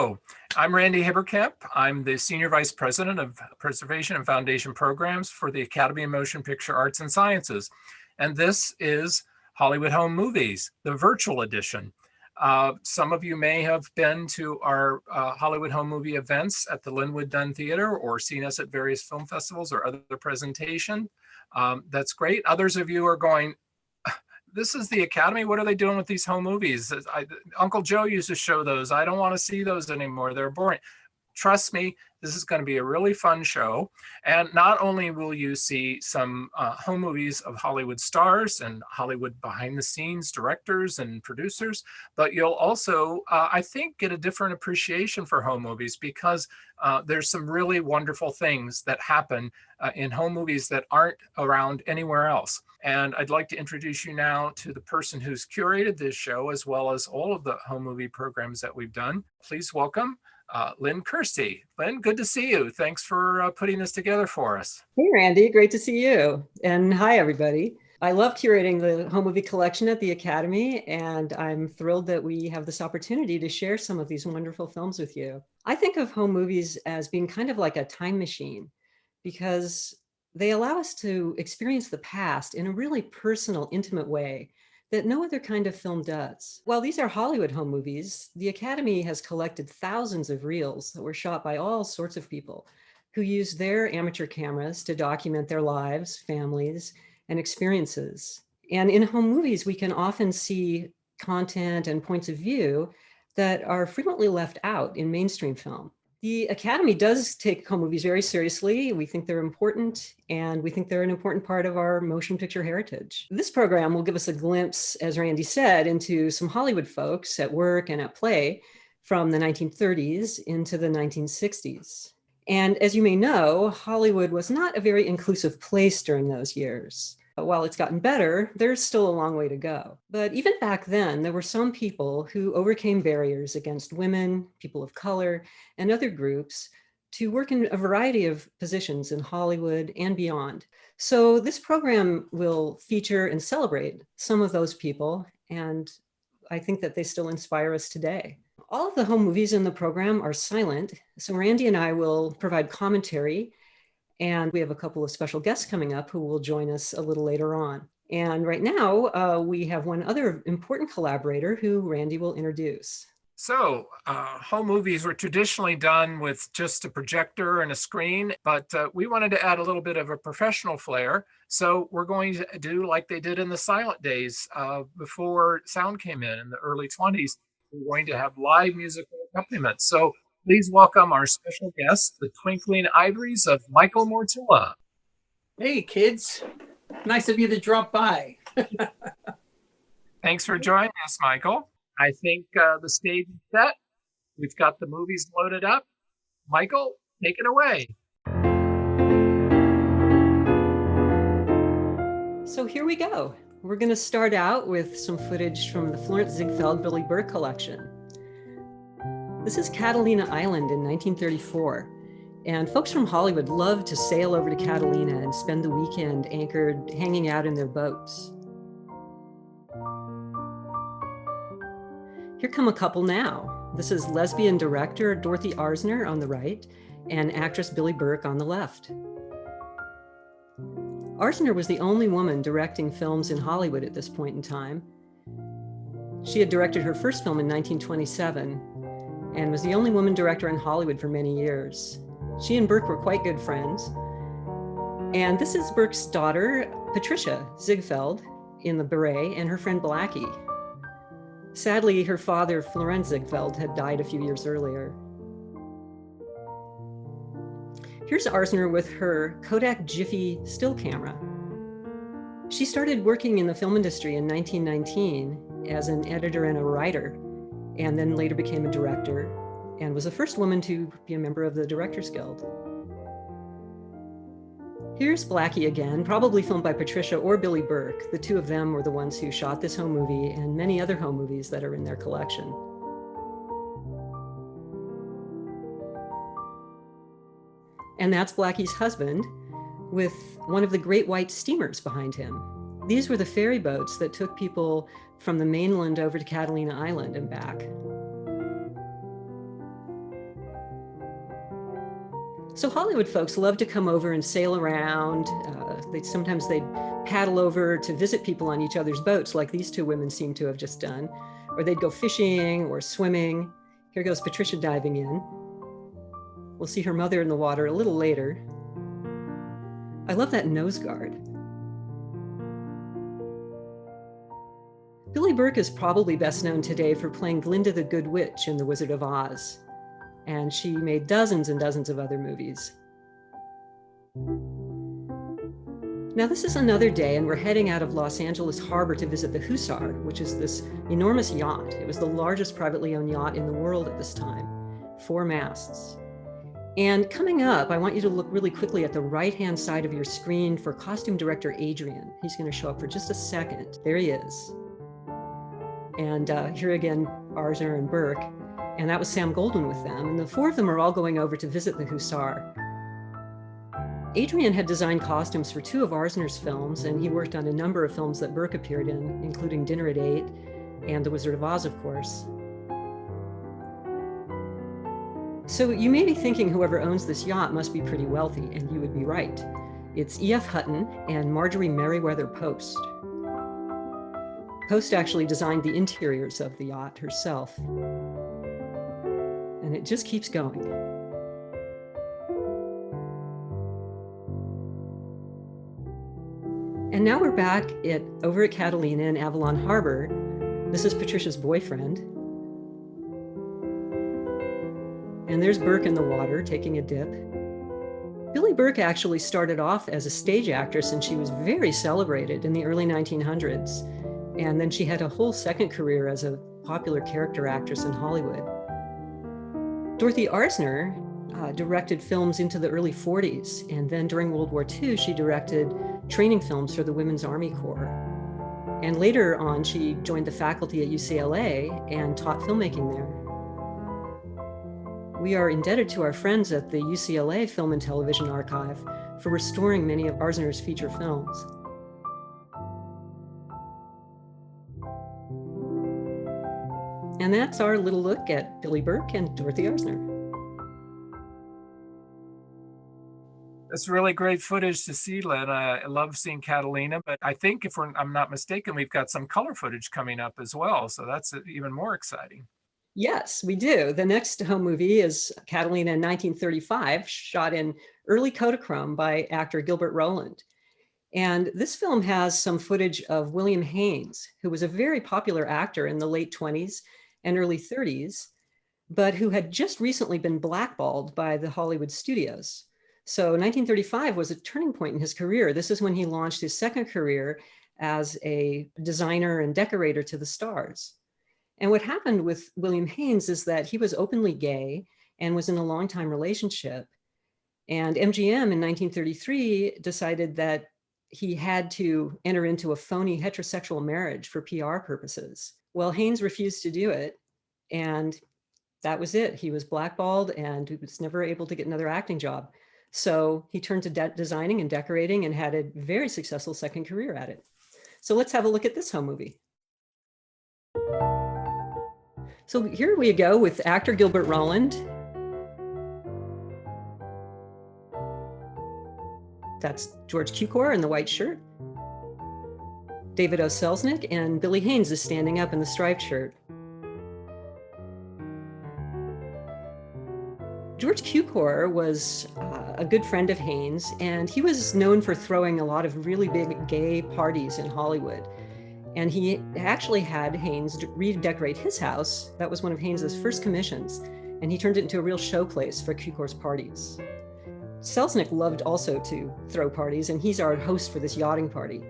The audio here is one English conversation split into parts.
Hello, I'm Randy Haberkamp. I'm the Senior Vice President of Preservation and Foundation Programs for the Academy of Motion Picture Arts and Sciences. And this is Hollywood Home Movies, the virtual edition. Some of you may have been to our Hollywood Home Movie events at the Linwood Dunn Theater or seen us at various film festivals or other presentations. That's great. Others of you are going, this is the Academy. What are they doing with these home movies? Uncle Joe used to show those. I don't want to see those anymore. They're boring. Trust me, this is going to be a really fun show. And not only will you see some home movies of Hollywood stars and Hollywood behind the scenes directors and producers, but you'll also, I think, get a different appreciation for home movies because there's some really wonderful things that happen in home movies that aren't around anywhere else. And I'd like to introduce you now to the person who's curated this show, as well as all of the home movie programs that we've done. Please welcome Lynn Kersey. Lynn, good to see you. Thanks for putting this together for us. Hey, Randy, great to see you. And hi, everybody. I love curating the home movie collection at the Academy, and I'm thrilled that we have this opportunity to share some of these wonderful films with you. I think of home movies as being kind of like a time machine because they allow us to experience the past in a really personal, intimate way that no other kind of film does. While these are Hollywood home movies, the Academy has collected thousands of reels that were shot by all sorts of people who used their amateur cameras to document their lives, families, and experiences. And in home movies, we can often see content and points of view that are frequently left out in mainstream film. The Academy does take home movies very seriously. We think they're important, and we think they're an important part of our motion picture heritage. This program will give us a glimpse, as Randy said, into some Hollywood folks at work and at play from the 1930s into the 1960s. And as you may know, Hollywood was not a very inclusive place during those years. While it's gotten better, there's still a long way to go. But even back then, there were some people who overcame barriers against women, people of color, and other groups to work in a variety of positions in Hollywood and beyond. So this program will feature and celebrate some of those people, and I think that they still inspire us today. All of the home movies in the program are silent, so Randy and I will provide commentary, and we have a couple of special guests coming up who will join us a little later on. And right now, we have one other important collaborator who Randy will introduce. So home movies were traditionally done with just a projector and a screen, but we wanted to add a little bit of a professional flair. So we're going to do like they did in the silent days before sound came in the early 20s. We're going to have live musical accompaniment. So please welcome our special guest, the Twinkling Ivories of Michael Mortilla. Hey, kids. Nice of you to drop by. Thanks for joining us, Michael. I think the stage is set. We've got the movies loaded up. Michael, take it away. So here we go. We're going to start out with some footage from the Florence Ziegfeld Billy Burke collection. This is Catalina Island in 1934, and folks from Hollywood loved to sail over to Catalina and spend the weekend anchored, hanging out in their boats. Here come a couple now. This is lesbian director Dorothy Arzner on the right and actress Billy Burke on the left. Arzner was the only woman directing films in Hollywood at this point in time. She had directed her first film in 1927 and was the only woman director in Hollywood for many years. She and Burke were quite good friends. And this is Burke's daughter, Patricia Ziegfeld, in the beret, and her friend Blackie. Sadly, her father, Florenz Ziegfeld, had died a few years earlier. Here's Arzner with her Kodak Jiffy still camera. She started working in the film industry in 1919 as an editor and a writer, and then later became a director, and was the first woman to be a member of the Directors Guild. Here's Blackie again, probably filmed by Patricia or Billy Burke. The two of them were the ones who shot this home movie and many other home movies that are in their collection. And that's Blackie's husband with one of the great white steamers behind him. These were the ferry boats that took people from the mainland over to Catalina Island and back. So Hollywood folks love to come over and sail around. Sometimes they'd paddle over to visit people on each other's boats, like these two women seem to have just done. Or they'd go fishing or swimming. Here goes Patricia diving in. We'll see her mother in the water a little later. I love that nose guard. Billie Burke is probably best known today for playing Glinda the Good Witch in The Wizard of Oz. And she made dozens and dozens of other movies. Now, this is another day, and we're heading out of Los Angeles Harbor to visit the Hussar, which is this enormous yacht. It was the largest privately owned yacht in the world at this time, 4 masts. And coming up, I want you to look really quickly at the right-hand side of your screen for costume director Adrian. He's going to show up for just a second. There he is. And here again, Arzner and Burke. And that was Sam Goldwyn with them. And the 4 of them are all going over to visit the Hussar. Adrian had designed costumes for 2 of Arzner's films, and he worked on a number of films that Burke appeared in, including Dinner at 8 and The Wizard of Oz, of course. So you may be thinking whoever owns this yacht must be pretty wealthy, and you would be right. It's E.F. Hutton and Marjorie Merriweather Post. Post actually designed the interiors of the yacht herself. And it just keeps going. And now we're back over at Catalina in Avalon Harbor. This is Patricia's boyfriend. And there's Burke in the water taking a dip. Billie Burke actually started off as a stage actress, and she was very celebrated in the early 1900s. And then she had a whole second career as a popular character actress in Hollywood. Dorothy Arzner directed films into the early 40s, and then during World War II, she directed training films for the Women's Army Corps. And later on, she joined the faculty at UCLA and taught filmmaking there. We are indebted to our friends at the UCLA Film and Television Archive for restoring many of Arzner's feature films. And that's our little look at Billie Burke and Dorothy Arzner. That's really great footage to see, Len. I love seeing Catalina, but I think if I'm not mistaken, we've got some color footage coming up as well. So that's even more exciting. Yes, we do. The next home movie is Catalina in 1935, shot in early Kodachrome by actor Gilbert Rowland. And this film has some footage of William Haynes, who was a very popular actor in the late 20s and early 30s, but who had just recently been blackballed by the Hollywood studios. So 1935 was a turning point in his career. This is when he launched his second career as a designer and decorator to the stars. And what happened with William Haynes is that he was openly gay and was in a long-time relationship. And MGM in 1933 decided that he had to enter into a phony heterosexual marriage for PR purposes. Well, Haynes refused to do it, and that was it. He was blackballed and was never able to get another acting job. So he turned to designing and decorating and had a very successful second career at it. So let's have a look at this home movie. So here we go with actor Gilbert Rowland. That's George Cukor in the white shirt. David O. Selznick and Billy Haynes is standing up in the striped shirt. George Cukor was a good friend of Haynes, and he was known for throwing a lot of really big gay parties in Hollywood. And he actually had Haynes redecorate his house. That was one of Haynes's first commissions, and he turned it into a real showplace for Cukor's parties. Selznick loved also to throw parties, and he's our host for this yachting party.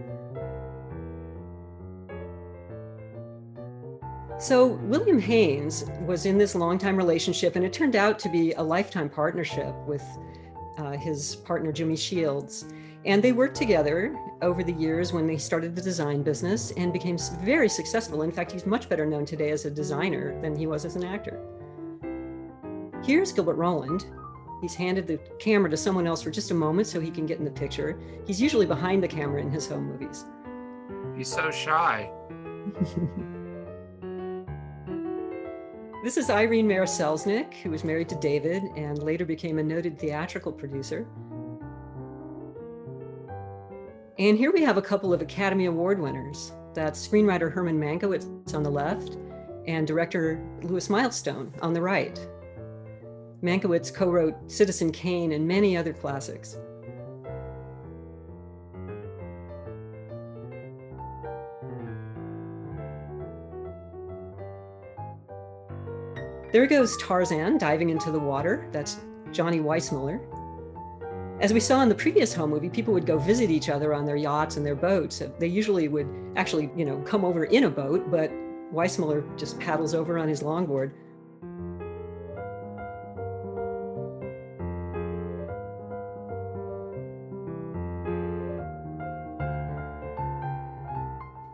So William Haynes was in this longtime relationship, and it turned out to be a lifetime partnership with his partner, Jimmy Shields. And they worked together over the years when they started the design business and became very successful. In fact, he's much better known today as a designer than he was as an actor. Here's Gilbert Rowland. He's handed the camera to someone else for just a moment so he can get in the picture. He's usually behind the camera in his home movies. He's so shy. This is Irene Mayer Selznick, who was married to David and later became a noted theatrical producer. And here we have a couple of Academy Award winners. That's screenwriter Herman Mankiewicz on the left and director Louis Milestone on the right. Mankiewicz co-wrote Citizen Kane and many other classics. There goes Tarzan diving into the water. That's Johnny Weissmuller. As we saw in the previous home movie, people would go visit each other on their yachts and their boats. They usually would actually, come over in a boat, but Weissmuller just paddles over on his longboard.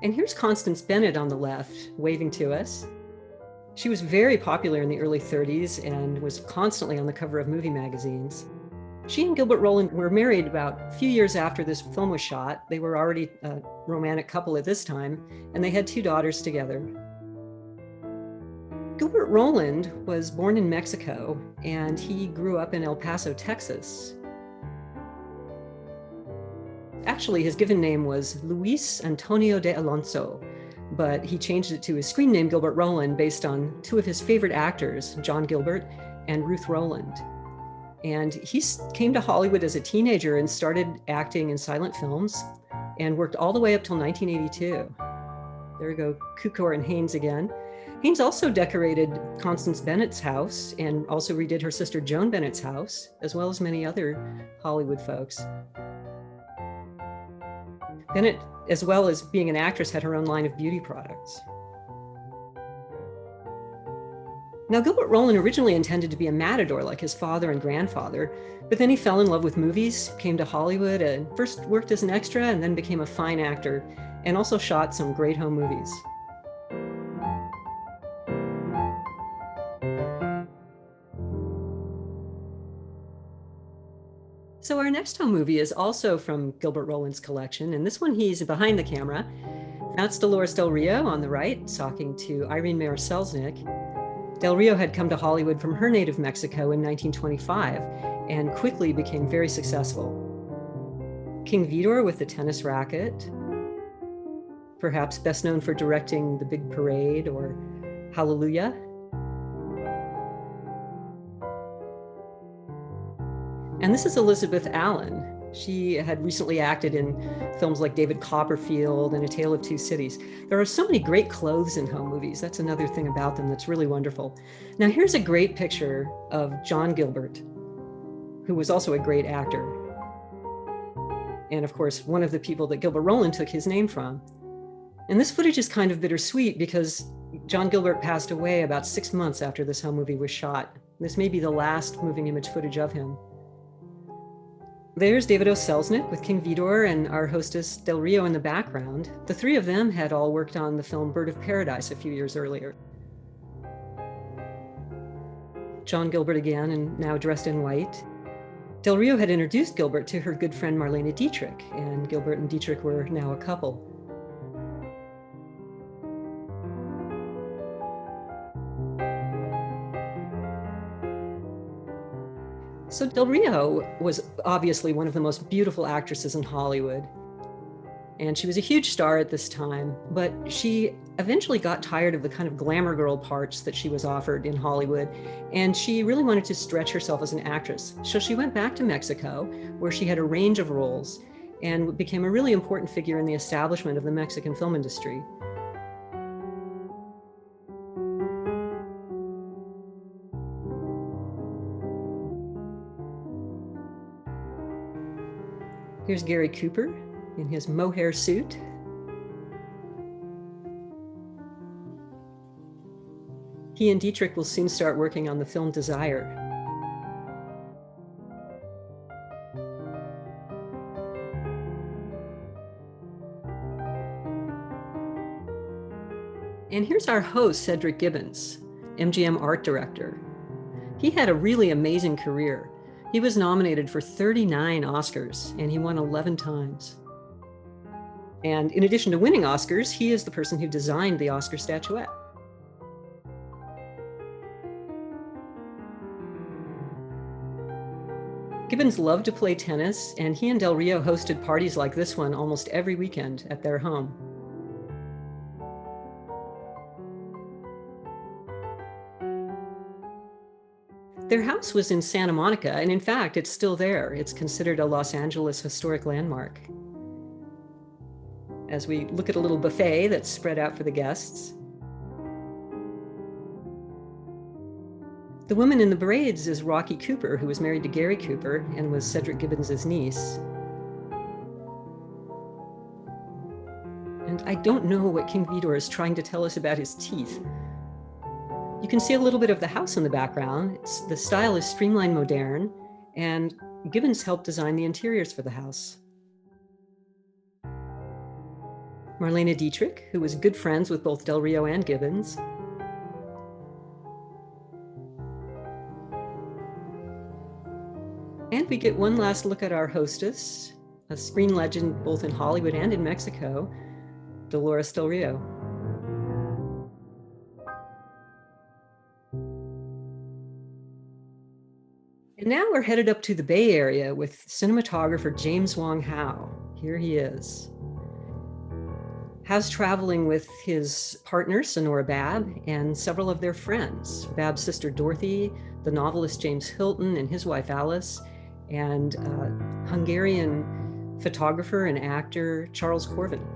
And here's Constance Bennett on the left, waving to us. She was very popular in the early 30s and was constantly on the cover of movie magazines. She and Gilbert Roland were married about a few years after this film was shot. They were already a romantic couple at this time, and they had 2 daughters together. Gilbert Roland was born in Mexico, and he grew up in El Paso, Texas. Actually, his given name was Luis Antonio de Alonso, but he changed it to his screen name, Gilbert Roland, based on 2 of his favorite actors, John Gilbert and Ruth Roland. And he came to Hollywood as a teenager and started acting in silent films and worked all the way up till 1982. There we go, Cukor and Haynes again. Haynes also decorated Constance Bennett's house and also redid her sister Joan Bennett's house, as well as many other Hollywood folks. Bennett, as well as being an actress, had her own line of beauty products. Now, Gilbert Roland originally intended to be a matador like his father and grandfather, but then he fell in love with movies, came to Hollywood, and first worked as an extra and then became a fine actor, and also shot some great home movies. So our next home movie is also from Gilbert Roland's collection, and this one he's behind the camera. That's Dolores Del Rio on the right, talking to Irene Mayer Selznick. Del Rio had come to Hollywood from her native Mexico in 1925 and quickly became very successful. King Vidor with the tennis racket, perhaps best known for directing The Big Parade or Hallelujah. And this is Elizabeth Allen. She had recently acted in films like David Copperfield and A Tale of Two Cities. There are so many great clothes in home movies. That's another thing about them that's really wonderful. Now here's a great picture of John Gilbert, who was also a great actor. And of course, one of the people that Gilbert Roland took his name from. And this footage is kind of bittersweet because John Gilbert passed away about 6 months after this home movie was shot. This may be the last moving image footage of him. There's David O. Selznick with King Vidor and our hostess Del Rio in the background. The 3 of them had all worked on the film Bird of Paradise a few years earlier. John Gilbert again, and now dressed in white. Del Rio had introduced Gilbert to her good friend Marlene Dietrich, and Gilbert and Dietrich were now a couple. So Del Rio was obviously one of the most beautiful actresses in Hollywood. And she was a huge star at this time, but she eventually got tired of the kind of glamour girl parts that she was offered in Hollywood, and she really wanted to stretch herself as an actress. So she went back to Mexico, where she had a range of roles and became a really important figure in the establishment of the Mexican film industry. Here's Gary Cooper in his mohair suit. He and Dietrich will soon start working on the film Desire. And here's our host, Cedric Gibbons, MGM art director. He had a really amazing career. He was nominated for 39 Oscars, and he won 11 times. And in addition to winning Oscars, he is the person who designed the Oscar statuette. Gibbons loved to play tennis, and he and Del Rio hosted parties like this one almost every weekend at their home. Their house was in Santa Monica, and in fact, it's still there. It's considered a Los Angeles historic landmark. As we look at a little buffet that's spread out for the guests. The woman in the braids is Rocky Cooper, who was married to Gary Cooper and was Cedric Gibbons' niece. And I don't know what King Vidor is trying to tell us about his teeth. You can see a little bit of the house in the background. The style is streamlined modern, and Gibbons helped design the interiors for the house. Marlene Dietrich, who was good friends with both Del Rio and Gibbons. And we get one last look at our hostess, a screen legend both in Hollywood and in Mexico, Dolores Del Rio. And now we're headed up to the Bay Area with cinematographer James Wong Howe. Here he is. Howe's traveling with his partner, Sonora Babb, and several of their friends. Babb's sister Dorothy, the novelist James Hilton and his wife Alice, and Hungarian photographer and actor Charles Corvin.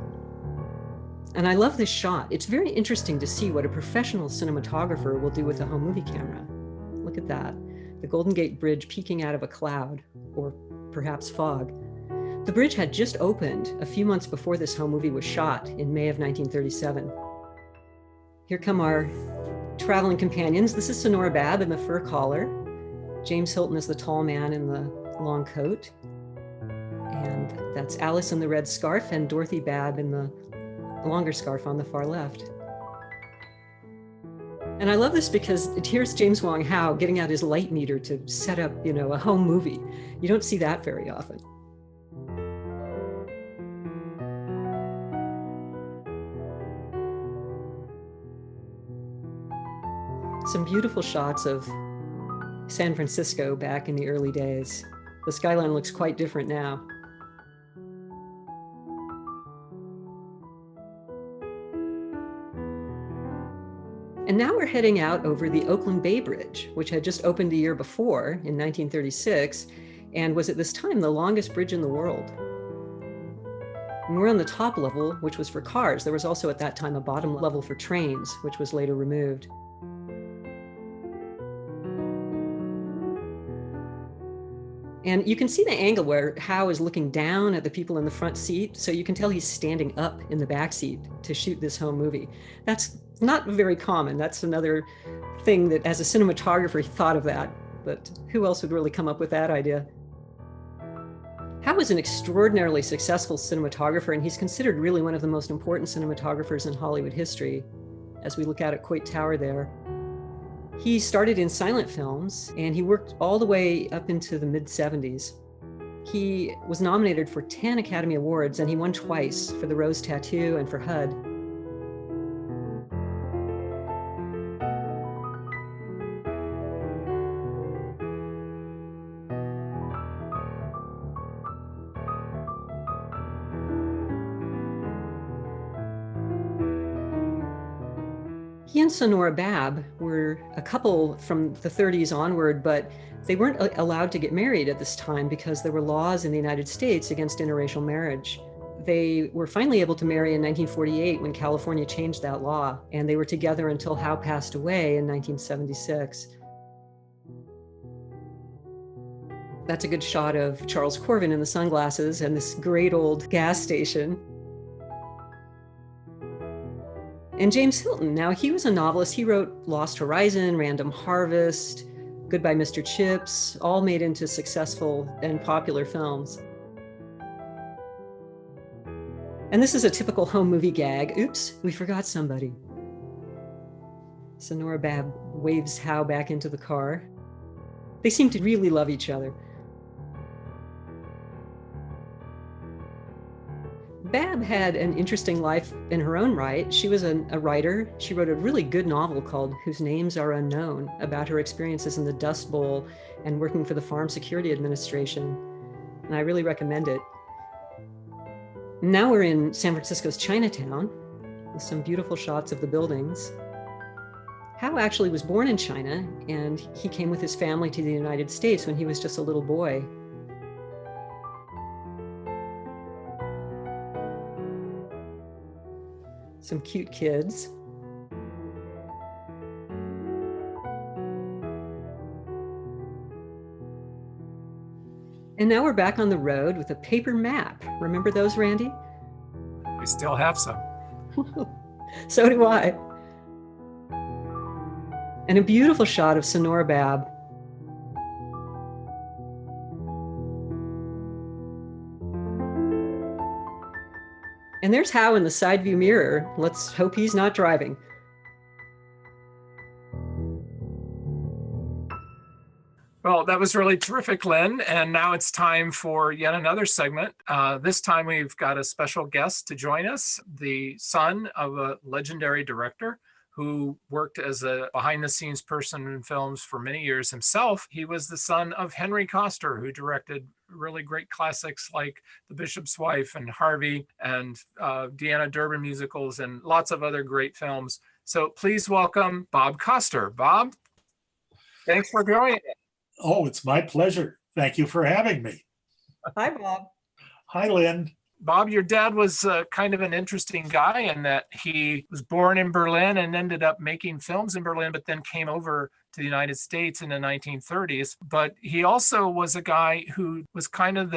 And I love this shot. It's very interesting to see what a professional cinematographer will do with a home movie camera. Look at that. The Golden Gate Bridge peeking out of a cloud, or perhaps fog. The bridge had just opened a few months before this home movie was shot in May of 1937. Here come our traveling companions. This is Sonora Babb in the fur collar. James Hilton is the tall man in the long coat. And that's Alice in the red scarf and Dorothy Babb in the longer scarf on the far left. And I love this because here's James Wong Howe getting out his light meter to set up, a home movie. You don't see that very often. Some beautiful shots of San Francisco back in the early days. The skyline looks quite different now. And now we're heading out over the Oakland Bay Bridge, which had just opened the year before in 1936, and was at this time the longest bridge in the world. And we're on the top level, which was for cars. There was also at that time a bottom level for trains, which was later removed. And you can see the angle where Howe is looking down at the people in the front seat, so you can tell he's standing up in the back seat to shoot this home movie. That's not very common. That's another thing that as a cinematographer, he thought of that, but who else would really come up with that idea? Howe was an extraordinarily successful cinematographer, and he's considered really one of the most important cinematographers in Hollywood history, as we look out at Coit Tower there. He started in silent films, and he worked all the way up into the mid-70s. He was nominated for 10 Academy Awards, and he won twice for The Rose Tattoo and for HUD. He and Sonora Babb were a couple from the 30s onward, but they weren't allowed to get married at this time because there were laws in the United States against interracial marriage. They were finally able to marry in 1948 when California changed that law, and they were together until Howe passed away in 1976. That's a good shot of Charles Corvin in the sunglasses and this great old gas station. And James Hilton, now he was a novelist. He wrote Lost Horizon, Random Harvest, Goodbye Mr. Chips, all made into successful and popular films. And this is a typical home movie gag. Oops, we forgot somebody. Sonora Babb waves Howe back into the car. They seem to really love each other. Bab had an interesting life in her own right. She was a writer. She wrote a really good novel called Whose Names Are Unknown about her experiences in the Dust Bowl and working for the Farm Security Administration. And I really recommend it. Now we're in San Francisco's Chinatown with some beautiful shots of the buildings. Hao actually was born in China, and he came with his family to the United States when he was just a little boy. Some cute kids. And now we're back on the road with a paper map. Remember those, Randy? We still have some. So do I. And a beautiful shot of Sonora Bab. And there's Hao in the side view mirror. Let's hope he's not driving. Well, that was really terrific, Lynn. And now it's time for yet another segment. This time we've got a special guest to join us, the son of a legendary director who worked as a behind-the-scenes person in films for many years himself. He was the son of Henry Koster, who directed really great classics like The Bishop's Wife and Harvey and Deanna Durbin musicals and lots of other great films. So please welcome Bob Koster. Bob, thanks for joining us. Oh, it's my pleasure. Thank you for having me. Hi, Bob. Hi, Lynn. Bob, your dad was kind of an interesting guy in that he was born in Berlin and ended up making films in Berlin, but then came over to the United States in the 1930s. But he also was a guy who was kind of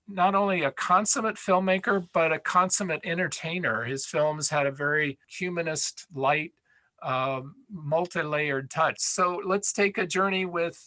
not only a consummate filmmaker, but a consummate entertainer. His films had a very humanist, light, multi-layered touch. So let's take a journey with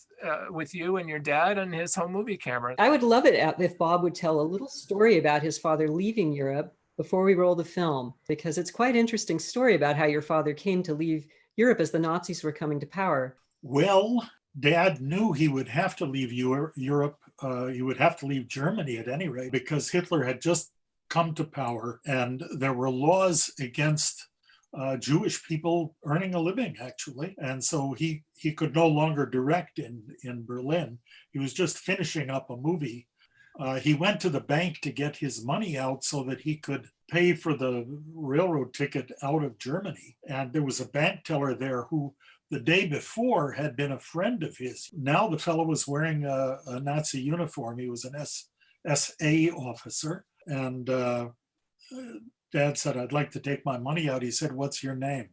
you and your dad and his home movie camera. I would love it if Bob would tell a little story about his father leaving Europe before we roll the film, because it's quite an interesting story about how your father came to leave Europe as the Nazis were coming to power. Well, Dad knew he would have to leave Europe. He would have to leave Germany at any rate, because Hitler had just come to power and there were laws against Jewish people earning a living, actually. And so he could no longer direct in Berlin. He was just finishing up a movie. He went to the bank to get his money out so that he could pay for the railroad ticket out of Germany. And there was a bank teller there who the day before had been a friend of his. Now the fellow was wearing a Nazi uniform. He was an SA officer. And Dad said, "I'd like to take my money out." He said, "What's your name?"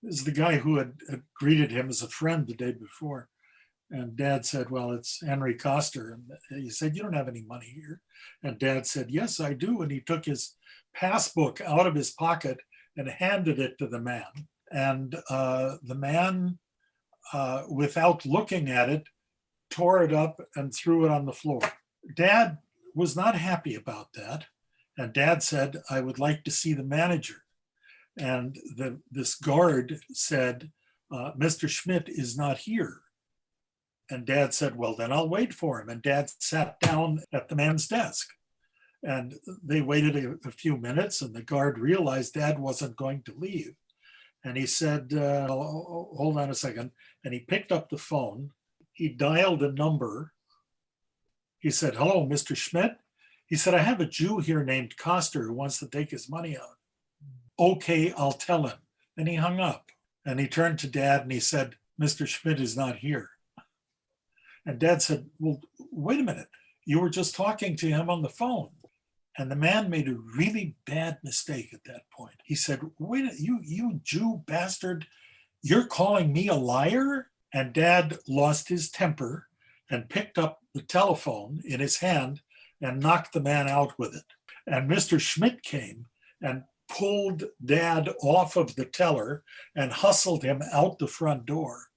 This is the guy who had greeted him as a friend the day before. And Dad said, "Well, it's Henry Koster." And he said, "You don't have any money here." And Dad said, "Yes, I do." And he took his passbook out of his pocket and handed it to the man. And the man, without looking at it, tore it up and threw it on the floor. Dad was not happy about that. And Dad said, "I would like to see the manager." And this guard said, "Mr. Schmidt is not here." And Dad said, "Well, then I'll wait for him." And Dad sat down at the man's desk. And they waited a few minutes, and the guard realized Dad wasn't going to leave. And he said, "Hold on a second." And he picked up the phone. He dialed a number. He said, "Hello, Mr. Schmidt?" He said, "I have a Jew here named Koster who wants to take his money out." "Okay, I'll tell him." And he hung up. And he turned to Dad and he said, "Mr. Schmidt is not here." And Dad said, "Well, wait a minute. You were just talking to him on the phone." And the man made a really bad mistake at that point. He said, "Wait, you Jew bastard, you're calling me a liar?" And Dad lost his temper and picked up the telephone in his hand and knocked the man out with it. And Mr. Schmidt came and pulled Dad off of the teller and hustled him out the front door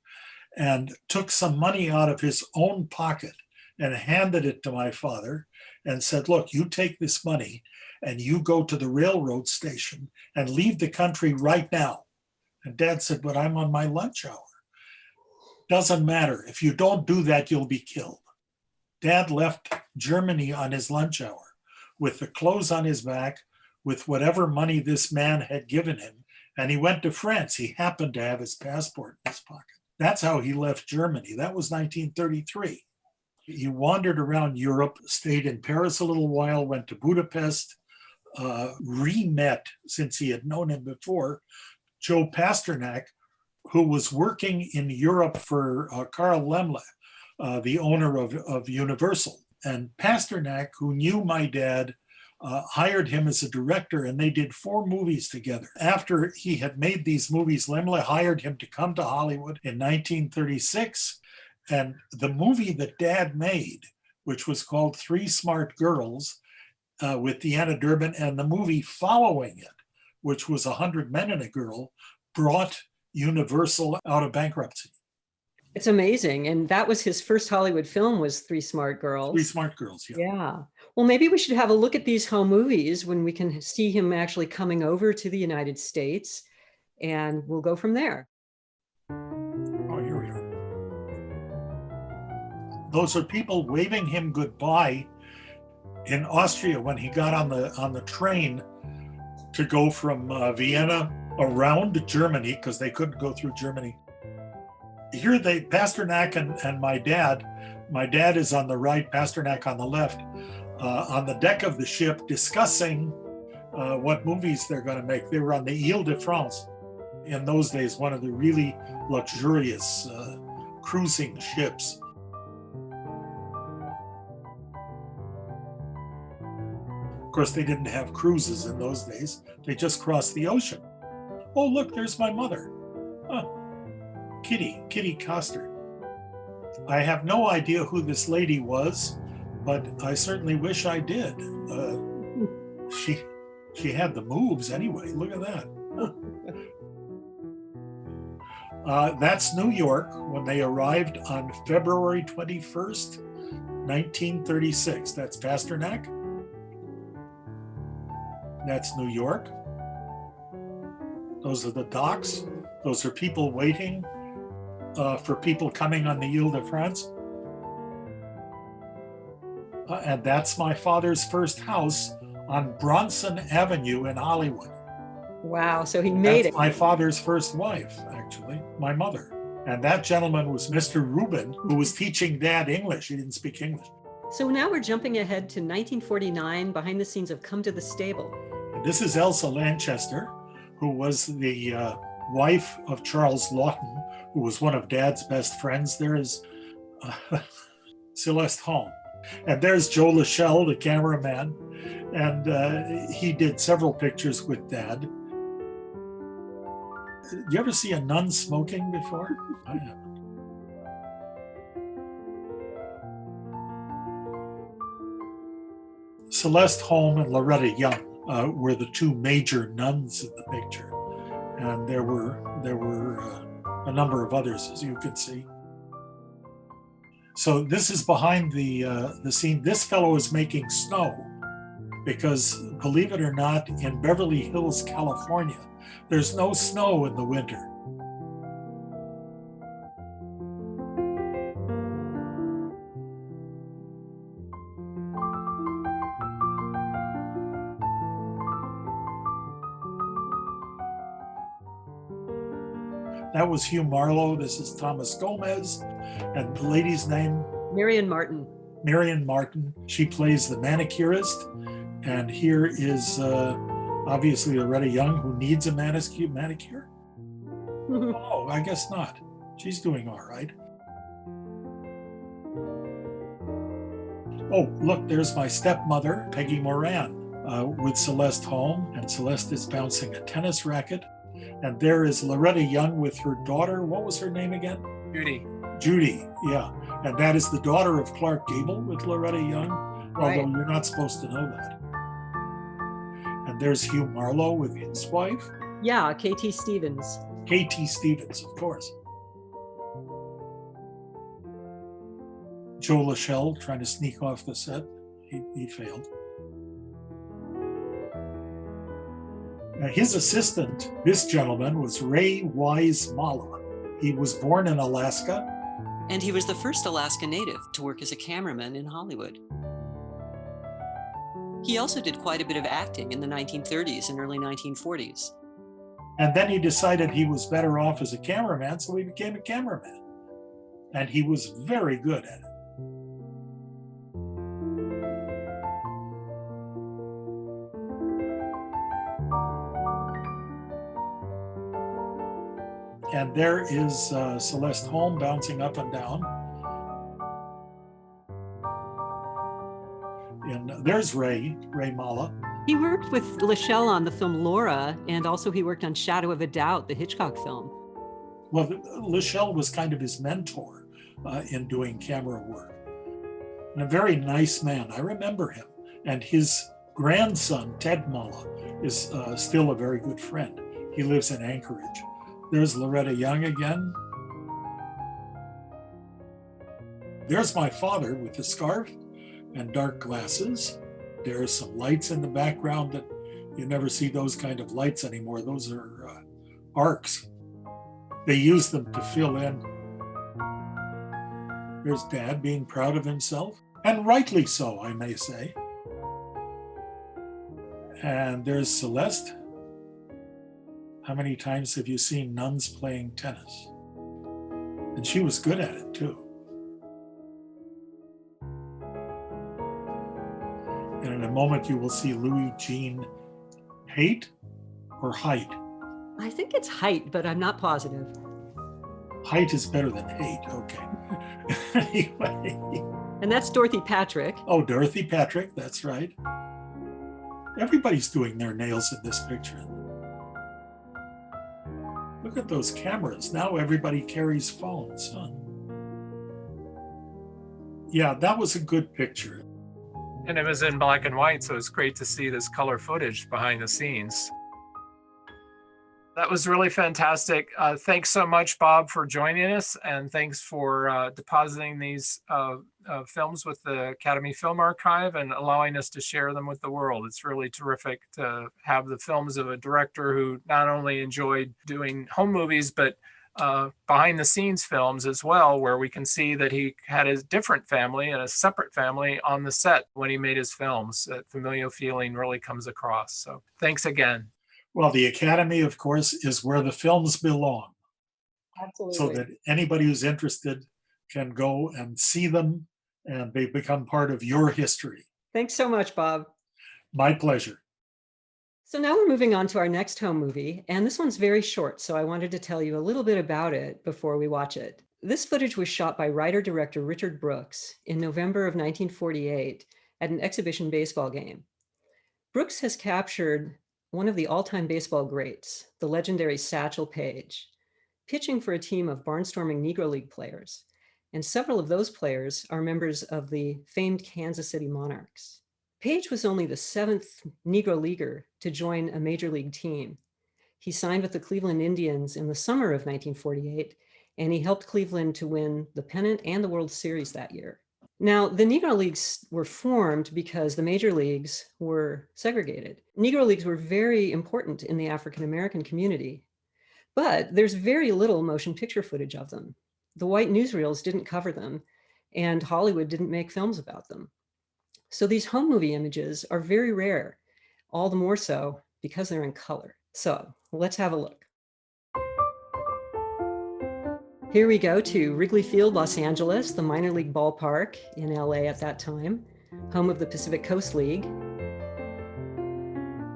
and took some money out of his own pocket and handed it to my father and said, "Look, you take this money and you go to the railroad station and leave the country right now." And Dad said, "But I'm on my lunch hour." "Doesn't matter. If you don't do that, you'll be killed." Dad left Germany on his lunch hour, with the clothes on his back, with whatever money this man had given him. And he went to France. He happened to have his passport in his pocket. That's how he left Germany. That was 1933. He wandered around Europe, stayed in Paris a little while, went to Budapest, re-met, since he had known him before, Joe Pasternak, who was working in Europe for Carl Laemmle, the owner of Universal. And Pasternak, who knew my dad, hired him as a director, and they did 4 movies together. After he had made these movies, Laemmle hired him to come to Hollywood in 1936. And the movie that Dad made, which was called Three Smart Girls, with Deanna Durbin, and the movie following it, which was 100 Men and a Girl, brought Universal out of bankruptcy. It's amazing. And that was his first Hollywood film, was Three Smart Girls. Three Smart Girls, yeah. Yeah. Well, maybe we should have a look at these home movies when we can see him actually coming over to the United States, and we'll go from there. Oh, here we are. Those are people waving him goodbye in Austria when he got on the train to go from Vienna around Germany, because they couldn't go through Germany. Here Pasternak and my dad is on the right, Pasternak on the left, on the deck of the ship discussing what movies they're going to make. They were on the Ile de France. In those days, one of the really luxurious cruising ships. Of course, they didn't have cruises in those days. They just crossed the ocean. Oh, look, there's my mother. Huh. Kitty Coster. I have no idea who this lady was, but I certainly wish I did. She had the moves anyway. Look at that. That's New York when they arrived on February 21st, 1936. That's Pasternak. That's New York. Those are the docks. Those are people waiting for people coming on the Ile de France. And that's my father's first house on Bronson Avenue in Hollywood. Wow, so he made That's my father's first wife, actually, my mother. And that gentleman was Mr. Rubin, who was teaching Dad English. He didn't speak English. So now we're jumping ahead to 1949, behind the scenes of Come to the Stable. And this is Elsa Lanchester, who was the wife of Charles Lawton, who was one of Dad's best friends. There is Celeste Holm. And there's Joe Lachelle, the cameraman. And he did several pictures with Dad. Did you ever see a nun smoking before? I haven't. Celeste Holm and Loretta Young were the 2 major nuns in the picture. And there were a number of others, as you can see. So this is behind the scene. This fellow is making snow because, believe it or not, in Beverly Hills, California, there's no snow in the winter. That was Hugh Marlowe. This is Thomas Gomez. And the lady's name? Marion Martin. Marion Martin. She plays the manicurist. And here is obviously Loretta Young, who needs a manicure. Oh, I guess not. She's doing all right. Oh, look, there's my stepmother, Peggy Moran, with Celeste Holm. And Celeste is bouncing a tennis racket. And there is Loretta Young with her daughter. What was her name again? Judy, yeah. And that is the daughter of Clark Gable with Loretta Young, although you're not supposed to know that. And there's Hugh Marlowe with his wife. Yeah, K.T. Stevens. K.T. Stevens, of course. Joe Lachelle trying to sneak off the set. He failed. His assistant, this gentleman, was Ray Wise Mala. He was born in Alaska. And he was the first Alaska native to work as a cameraman in Hollywood. He also did quite a bit of acting in the 1930s and early 1940s. And then he decided he was better off as a cameraman, so he became a cameraman. And he was very good at it. And there is Celeste Holm bouncing up and down. And there's Ray Mala. He worked with Lachelle on the film Laura, and also he worked on Shadow of a Doubt, the Hitchcock film. Well, Lachelle was kind of his mentor in doing camera work. And a very nice man. I remember him. And his grandson, Ted Mala, is still a very good friend. He lives in Anchorage. There's Loretta Young again. There's my father with the scarf and dark glasses. There's some lights in the background that you never see those kind of lights anymore. Those are arcs. They use them to fill in. There's Dad being proud of himself, and rightly so, I may say. And there's Celeste. How many times have you seen nuns playing tennis? And she was good at it too. And in a moment you will see Louis Jean Haight or Height. I think it's Height, but I'm not positive. Height is better than Haight, okay. Anyway. And that's Dorothy Patrick. Oh, Dorothy Patrick, that's right. Everybody's doing their nails in this picture. Look at those cameras. Now everybody carries phones, huh? Yeah, that was a good picture. And it was in black and white, so it's great to see this color footage behind the scenes. That was really fantastic. Thanks so much, Bob, for joining us, and thanks for depositing these films with the Academy Film Archive and allowing us to share them with the world. It's really terrific to have the films of a director who not only enjoyed doing home movies, but behind the scenes films as well, where we can see that he had a different family and a separate family on the set when he made his films. That familial feeling really comes across. So thanks again. Well, the Academy, of course, is where the films belong. Absolutely. So that anybody who's interested can go and see them, and they become part of your history. Thanks so much, Bob. My pleasure. So now we're moving on to our next home movie, and this one's very short, so I wanted to tell you a little bit about it before we watch it. This footage was shot by writer-director Richard Brooks in November of 1948 at an exhibition baseball game. Brooks has captured one of the all-time baseball greats, the legendary Satchel Paige, pitching for a team of barnstorming Negro League players, and several of those players are members of the famed Kansas City Monarchs. Paige was only the 7th Negro Leaguer to join a major league team. He signed with the Cleveland Indians in the summer of 1948, and he helped Cleveland to win the pennant and the World Series that year. Now, the Negro Leagues were formed because the major leagues were segregated. Negro Leagues were very important in the African American community, but there's very little motion picture footage of them. The white newsreels didn't cover them, and Hollywood didn't make films about them. So these home movie images are very rare, all the more so because they're in color. So let's have a look. Here we go to Wrigley Field, Los Angeles, the minor league ballpark in LA at that time, home of the Pacific Coast League.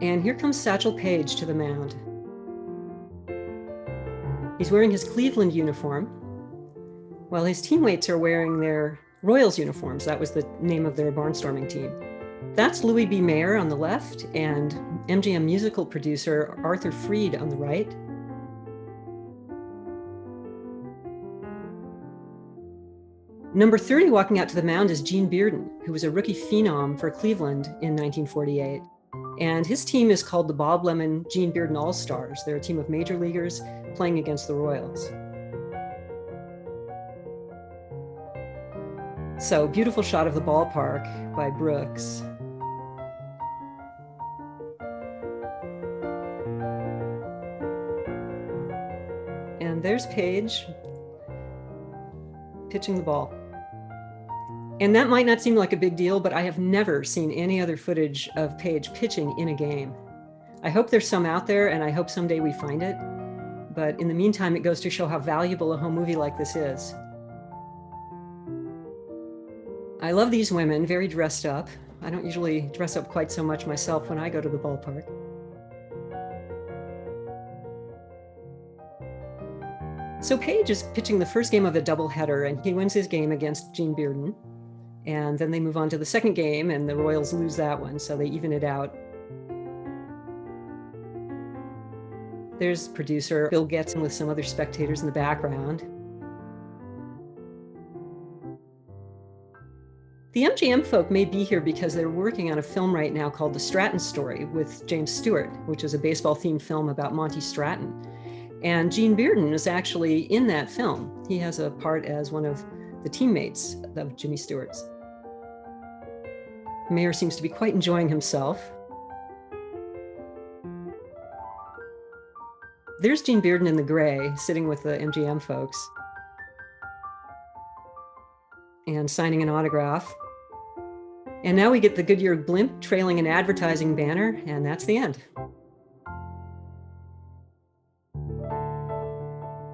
And here comes Satchel Paige to the mound. He's wearing his Cleveland uniform, while his teammates are wearing their Royals uniforms. That was the name of their barnstorming team. That's Louis B. Mayer on the left and MGM musical producer Arthur Freed on the right. Number 30 walking out to the mound is Gene Bearden, who was a rookie phenom for Cleveland in 1948. And his team is called the Bob Lemon Gene Bearden All-Stars. They're a team of major leaguers playing against the Royals. So, beautiful shot of the ballpark by Brooks. And there's Paige pitching the ball. And that might not seem like a big deal, but I have never seen any other footage of Page pitching in a game. I hope there's some out there, and I hope someday we find it. But in the meantime, it goes to show how valuable a home movie like this is. I love these women, very dressed up. I don't usually dress up quite so much myself when I go to the ballpark. So Page is pitching the first game of a doubleheader, and he wins his game against Gene Bearden. And then they move on to the second game, and the Royals lose that one, so they even it out. There's producer Bill Getson with some other spectators in the background. The MGM folk may be here because they're working on a film right now called The Stratton Story with James Stewart, which is a baseball-themed film about Monty Stratton. And Gene Bearden is actually in that film. He has a part as one of the teammates of Jimmy Stewart's. The mayor seems to be quite enjoying himself. There's Gene Bearden in the gray, sitting with the MGM folks and signing an autograph. And now we get the Goodyear blimp trailing an advertising banner, and that's the end.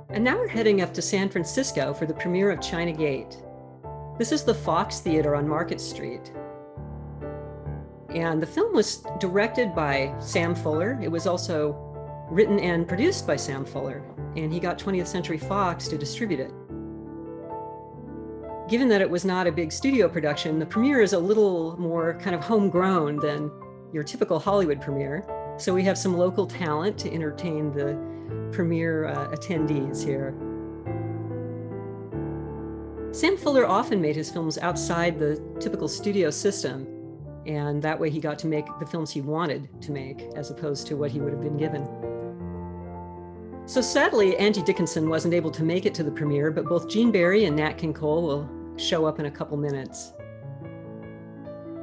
And now we're heading up to San Francisco for the premiere of China Gate. This is the Fox Theater on Market Street. And the film was directed by Sam Fuller. It was also written and produced by Sam Fuller, and he got 20th Century Fox to distribute it. Given that it was not a big studio production, the premiere is a little more kind of homegrown than your typical Hollywood premiere. So we have some local talent to entertain the premiere attendees here. Sam Fuller often made his films outside the typical studio system, and that way he got to make the films he wanted to make, as opposed to what he would have been given. So sadly, Angie Dickinson wasn't able to make it to the premiere, but both Gene Barry and Nat King Cole will show up in a couple minutes.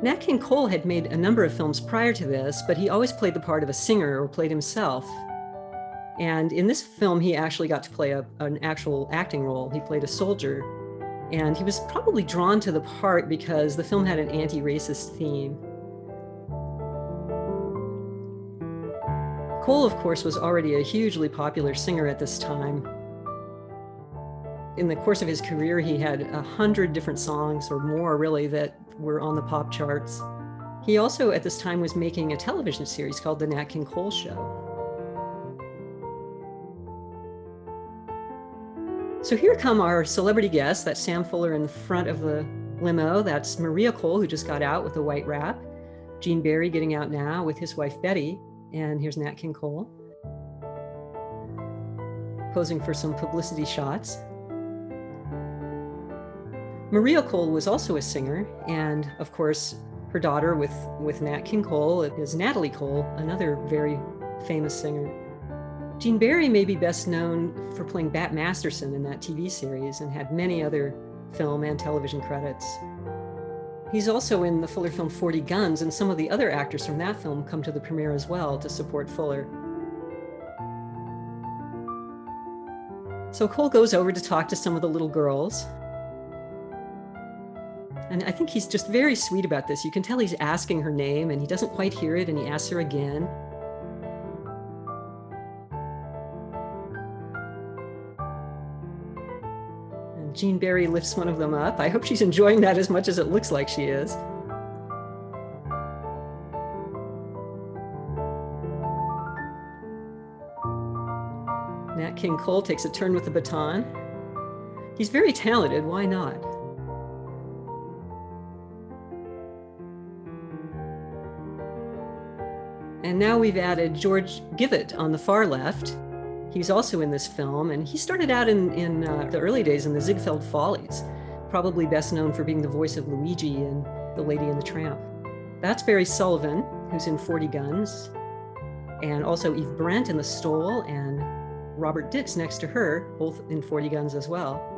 Nat King Cole had made a number of films prior to this, but he always played the part of a singer or played himself. And in this film, he actually got to play an actual acting role. He played a soldier, and he was probably drawn to the part because the film had an anti-racist theme. Cole, of course, was already a hugely popular singer at this time. In the course of his career, he had 100 different songs or more, really, that were on the pop charts. He also, at this time, was making a television series called The Nat King Cole Show. So here come our celebrity guests. That's Sam Fuller in the front of the limo. That's Maria Cole, who just got out with a white wrap. Gene Barry getting out now with his wife, Betty. And here's Nat King Cole, posing for some publicity shots. Maria Cole was also a singer, and of course, her daughter with Nat King Cole is Natalie Cole, another very famous singer. Gene Barry may be best known for playing Bat Masterson in that TV series and had many other film and television credits. He's also in the Fuller film 40 Guns, and some of the other actors from that film come to the premiere as well to support Fuller. So Cole goes over to talk to some of the little girls. And I think he's just very sweet about this. You can tell he's asking her name, and he doesn't quite hear it, and he asks her again. Gene Barry lifts one of them up. I hope she's enjoying that as much as it looks like she is. Nat King Cole takes a turn with the baton. He's very talented, why not? And now we've added George Givett on the far left. He's also in this film, and he started out in the early days in the Ziegfeld Follies, probably best known for being the voice of Luigi in The Lady and the Tramp. That's Barry Sullivan, who's in 40 Guns, and also Eve Brent in The Stole, and Robert Dix next to her, both in 40 Guns as well.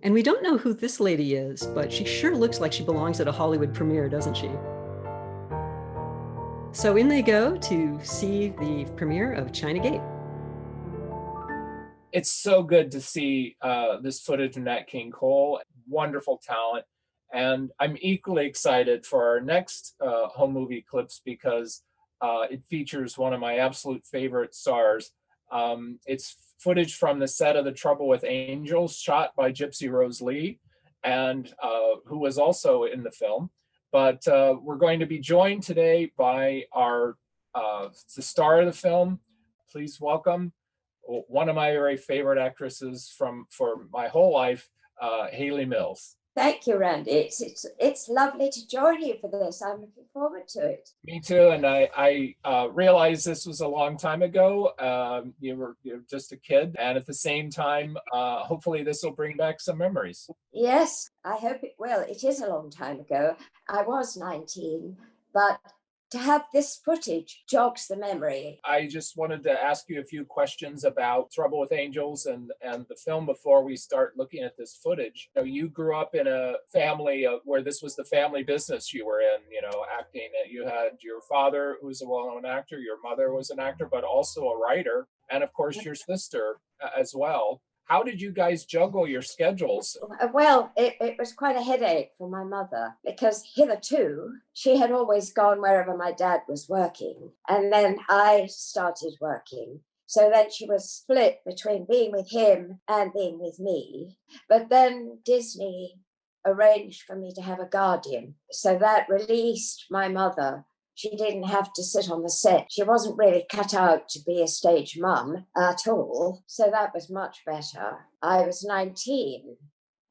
And we don't know who this lady is, but she sure looks like she belongs at a Hollywood premiere, doesn't she? So in they go to see the premiere of China Gate. It's so good to see this footage of Nat King Cole. Wonderful talent. And I'm equally excited for our next home movie clips because it features one of my absolute favorite stars. It's footage from the set of The Trouble with Angels, shot by Gypsy Rose Lee, and who was also in the film. But we're going to be joined today by the star of the film. Please welcome one of my very favorite actresses for my whole life, Hayley Mills. Thank you, Randy. It's lovely to join you for this. I'm looking forward to it. Me too, and I realized this was a long time ago. You were just a kid, and at the same time, hopefully this will bring back some memories. Yes, I hope it will. It is a long time ago. I was 19, but to have this footage jogs the memory. I just wanted to ask you a few questions about Trouble with Angels and the film before we start looking at this footage. You grew up in a family where this was the family business you were in, acting. You had your father, who's a well-known actor, your mother was an actor, but also a writer, and of course your sister as well. How did you guys juggle your schedules? Well, it was quite a headache for my mother because hitherto she had always gone wherever my dad was working. And then I started working. So then she was split between being with him and being with me. But then Disney arranged for me to have a guardian. So that released my mother. She didn't have to sit on the set. She wasn't really cut out to be a stage mum at all. So that was much better. I was 19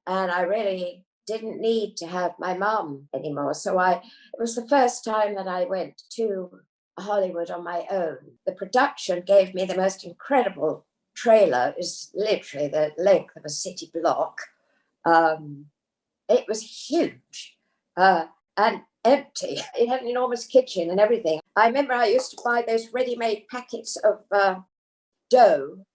and I really didn't need to have my mum anymore. So it was the first time that I went to Hollywood on my own. The production gave me the most incredible trailer. It was literally the length of a city block. It was huge. And empty. It had an enormous kitchen and everything. I remember I used to buy those ready-made packets of dough,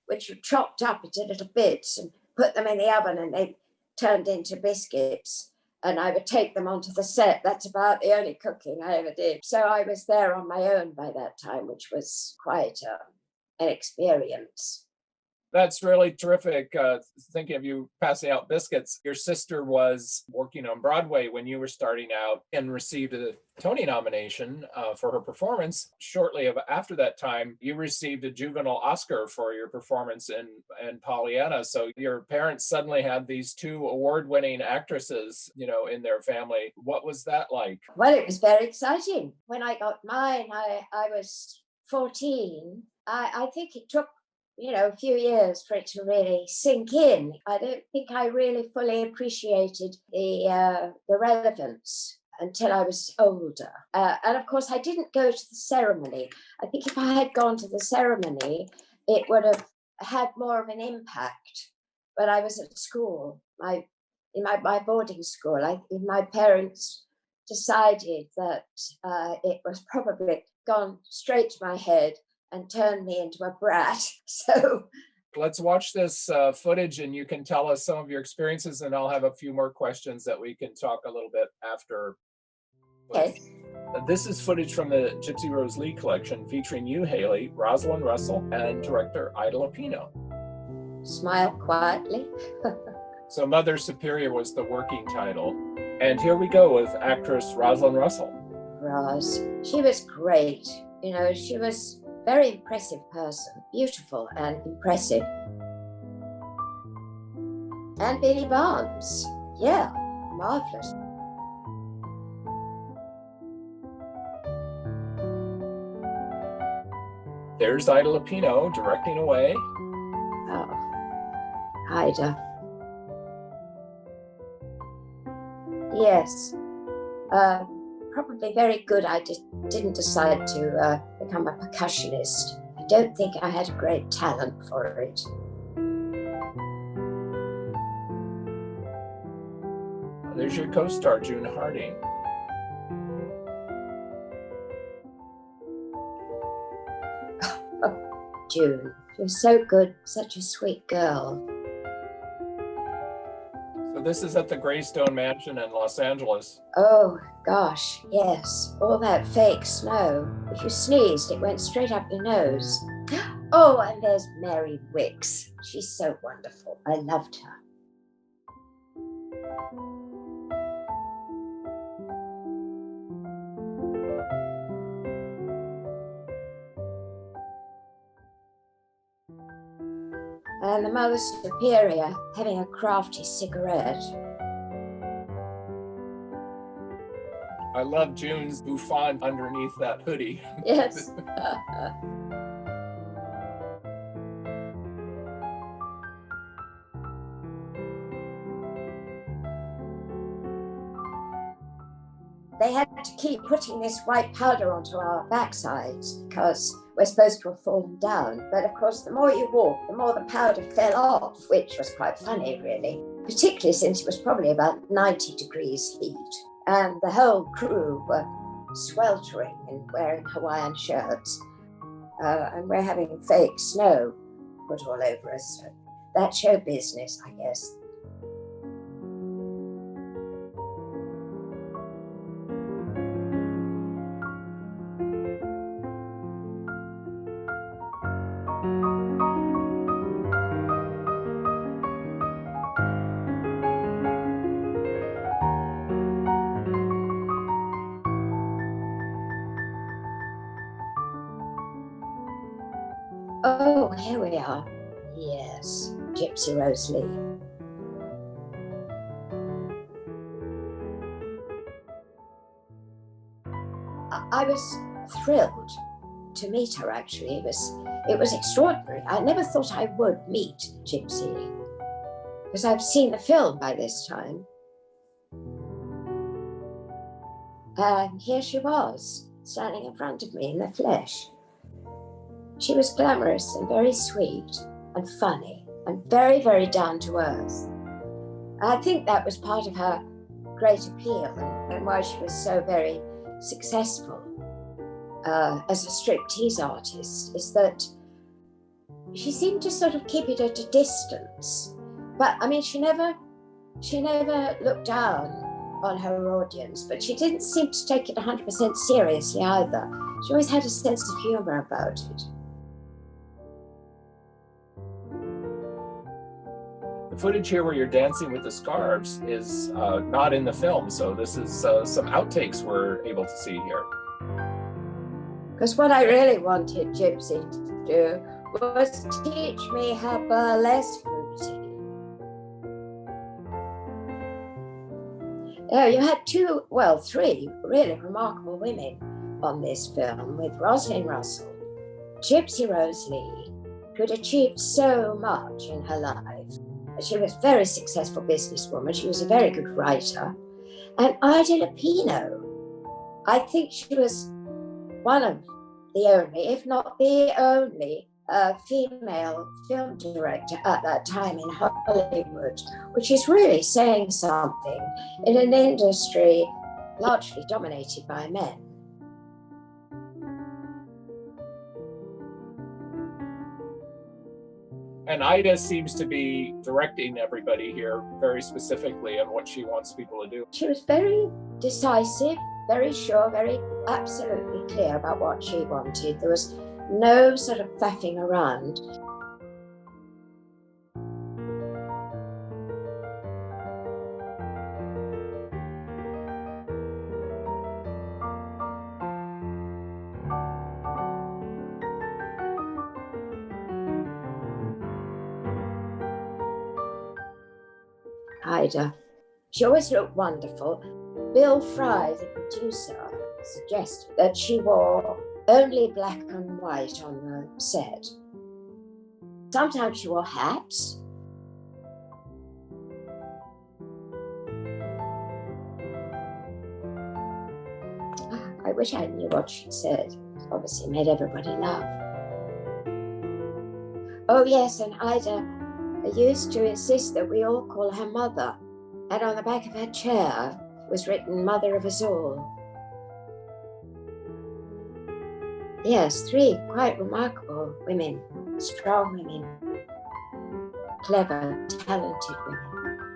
which you chopped up into little bits and put them in the oven and they turned into biscuits. And I would take them onto the set. That's about the only cooking I ever did. So I was there on my own by that time, which was quite an experience. That's really terrific. Thinking of you passing out biscuits. Your sister was working on Broadway when you were starting out and received a Tony nomination for her performance. Shortly after that time, you received a juvenile Oscar for your performance in Pollyanna. So your parents suddenly had these two award-winning actresses, in their family. What was that like? Well, it was very exciting. When I got mine, I was 14. I think it took a few years for it to really sink in. I don't think I really fully appreciated the relevance until I was older. And of course, I didn't go to the ceremony. I think if I had gone to the ceremony, it would have had more of an impact. But I was at school, in my boarding school. My parents decided that it was probably gone straight to my head and turned me into a brat. So let's watch this footage and you can tell us some of your experiences, and I'll have a few more questions that we can talk a little bit after. Okay. This is footage from the Gypsy Rose Lee collection featuring you, Hayley, Rosalind Russell, and director Ida Lupino. Smile quietly. So Mother Superior was the working title. And here we go with actress Rosalind Russell. Roz, she was great. She was very impressive person, beautiful and impressive. And Billy Barnes, yeah, marvelous. There's Ida Lupino directing away. Oh, Ida. Yes, probably very good. I didn't decide to become a percussionist. I don't think I had a great talent for it. There's your co-star, June Harding. June, you're so good, such a sweet girl. So this is at the Greystone Mansion in Los Angeles. Oh, gosh, yes. All that fake snow. If you sneezed, it went straight up your nose. Oh, and there's Mary Wicks. She's so wonderful. I loved her. And the Mother Superior having a crafty cigarette. I love June's bouffant underneath that hoodie. Yes. They had to keep putting this white powder onto our backsides because we're supposed to have fallen down. But of course, the more you walk, the more the powder fell off, which was quite funny, really, particularly since it was probably about 90 degrees heat. And the whole crew were sweltering and wearing Hawaiian shirts. And we're having fake snow put all over us. So that's show business, I guess. Oh, here we are. Yes, Gypsy Rose Lee. I was thrilled to meet her, actually. It was extraordinary. I never thought I would meet Gypsy, because I've seen the film by this time. And here she was, standing in front of me in the flesh. She was glamorous and very sweet and funny and very, very down to earth. I think that was part of her great appeal and why she was so very successful as a striptease artist, is that she seemed to sort of keep it at a distance. But I mean, she never looked down on her audience, but she didn't seem to take it 100% seriously either. She always had a sense of humor about it. The footage here where you're dancing with the scarves is not in the film, so this is some outtakes we're able to see here. Because what I really wanted Gypsy to do was teach me her burlesque routine. You had three really remarkable women on this film, with Rosalind Russell, Gypsy Rose Lee, who'd achieved so much in her life. She was a very successful businesswoman. She was a very good writer. And Ida Lupino. I think she was one of the only, if not the only, female film director at that time in Hollywood, which is really saying something in an industry largely dominated by men. And Ida seems to be directing everybody here very specifically on what she wants people to do. She was very decisive, very sure, very absolutely clear about what she wanted. There was no sort of faffing around. Ida. She always looked wonderful. Bill Fry, the producer, suggested that she wore only black and white on the set. Sometimes she wore hats. I wish I knew what she said. Obviously made everybody laugh. Oh yes, and Ida used to insist that we all call her Mother, and on the back of her chair was written Mother of us all. Yes, three quite remarkable women, strong women, clever, talented women.